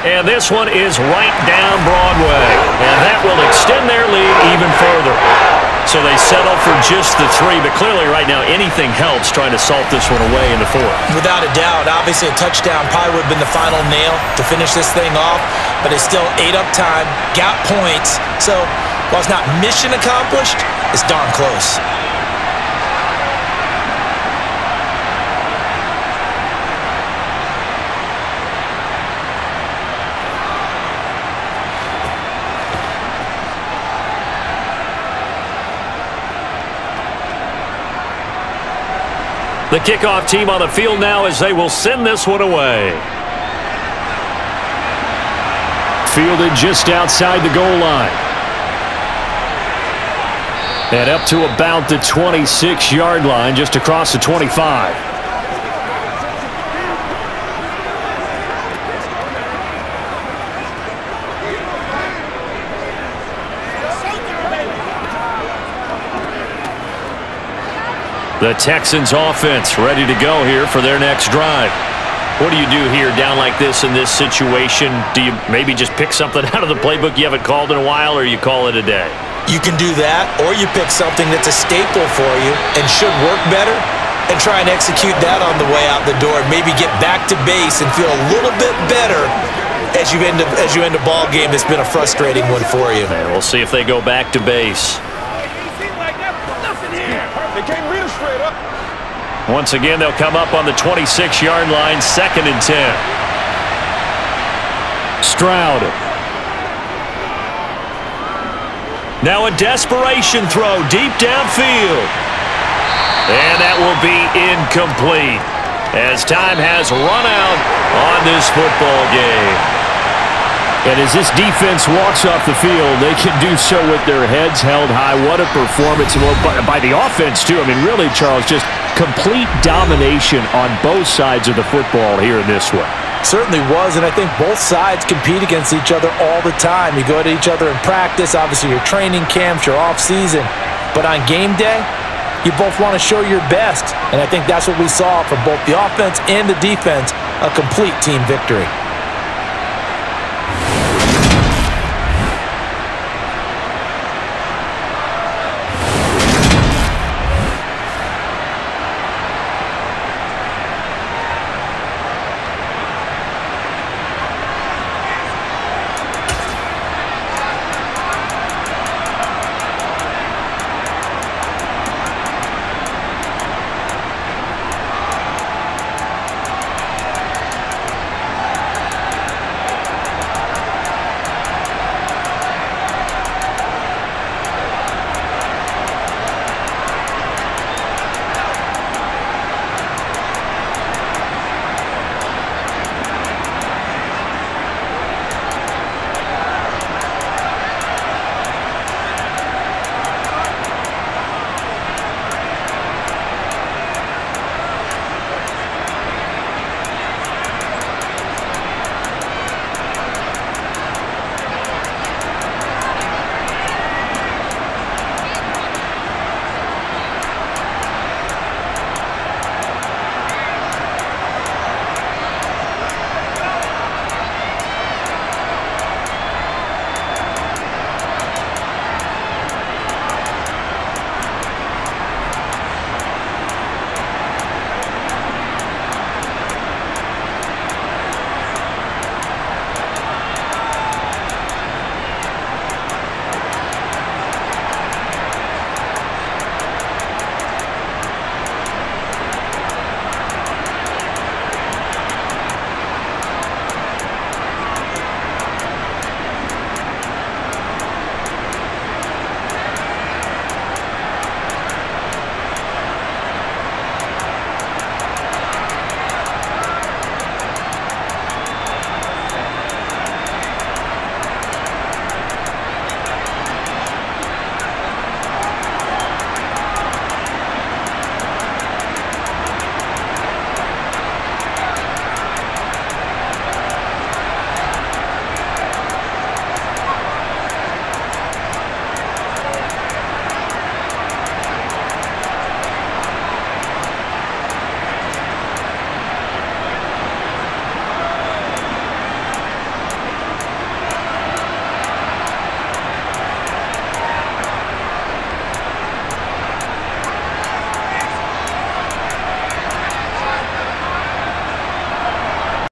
And this one is right down Broadway. And that will extend their lead even further. So they settle for just the 3, but clearly right now anything helps trying to salt this one away in the 4th. Without a doubt, obviously a touchdown probably would have been the final nail to finish this thing off, but it's still ate up time, got points. So while it's not mission accomplished, it's darn close. The kickoff team on the field now as they will send this one away. Fielded just outside the goal line. And up to about the 26-yard line, just across the 25. The Texans offense ready to go here for their next drive. What do you do here down like this in this situation? Do you maybe just pick something out of the playbook you haven't called in a while, or you call it a day? You can do that, or you pick something that's a staple for you and should work better and try and execute that on the way out the door. Maybe get back to base and feel a little bit better as you end a ball game that's been a frustrating one for you. And we'll see if they go back to base. Once again, they'll come up on the 26-yard line, 2nd and 10. Stroud. Now a desperation throw deep downfield. And that will be incomplete as time has run out on this football game. And as this defense walks off the field, they can do so with their heads held high. What a performance by the offense, too. I mean, really, Charles, just complete domination on both sides of the football here in this one. Certainly was, and I think both sides compete against each other all the time. You go to each other in practice, obviously your training camps, your off-season. But on game day, you both want to show your best. And I think that's what we saw from both the offense and the defense, a complete team victory.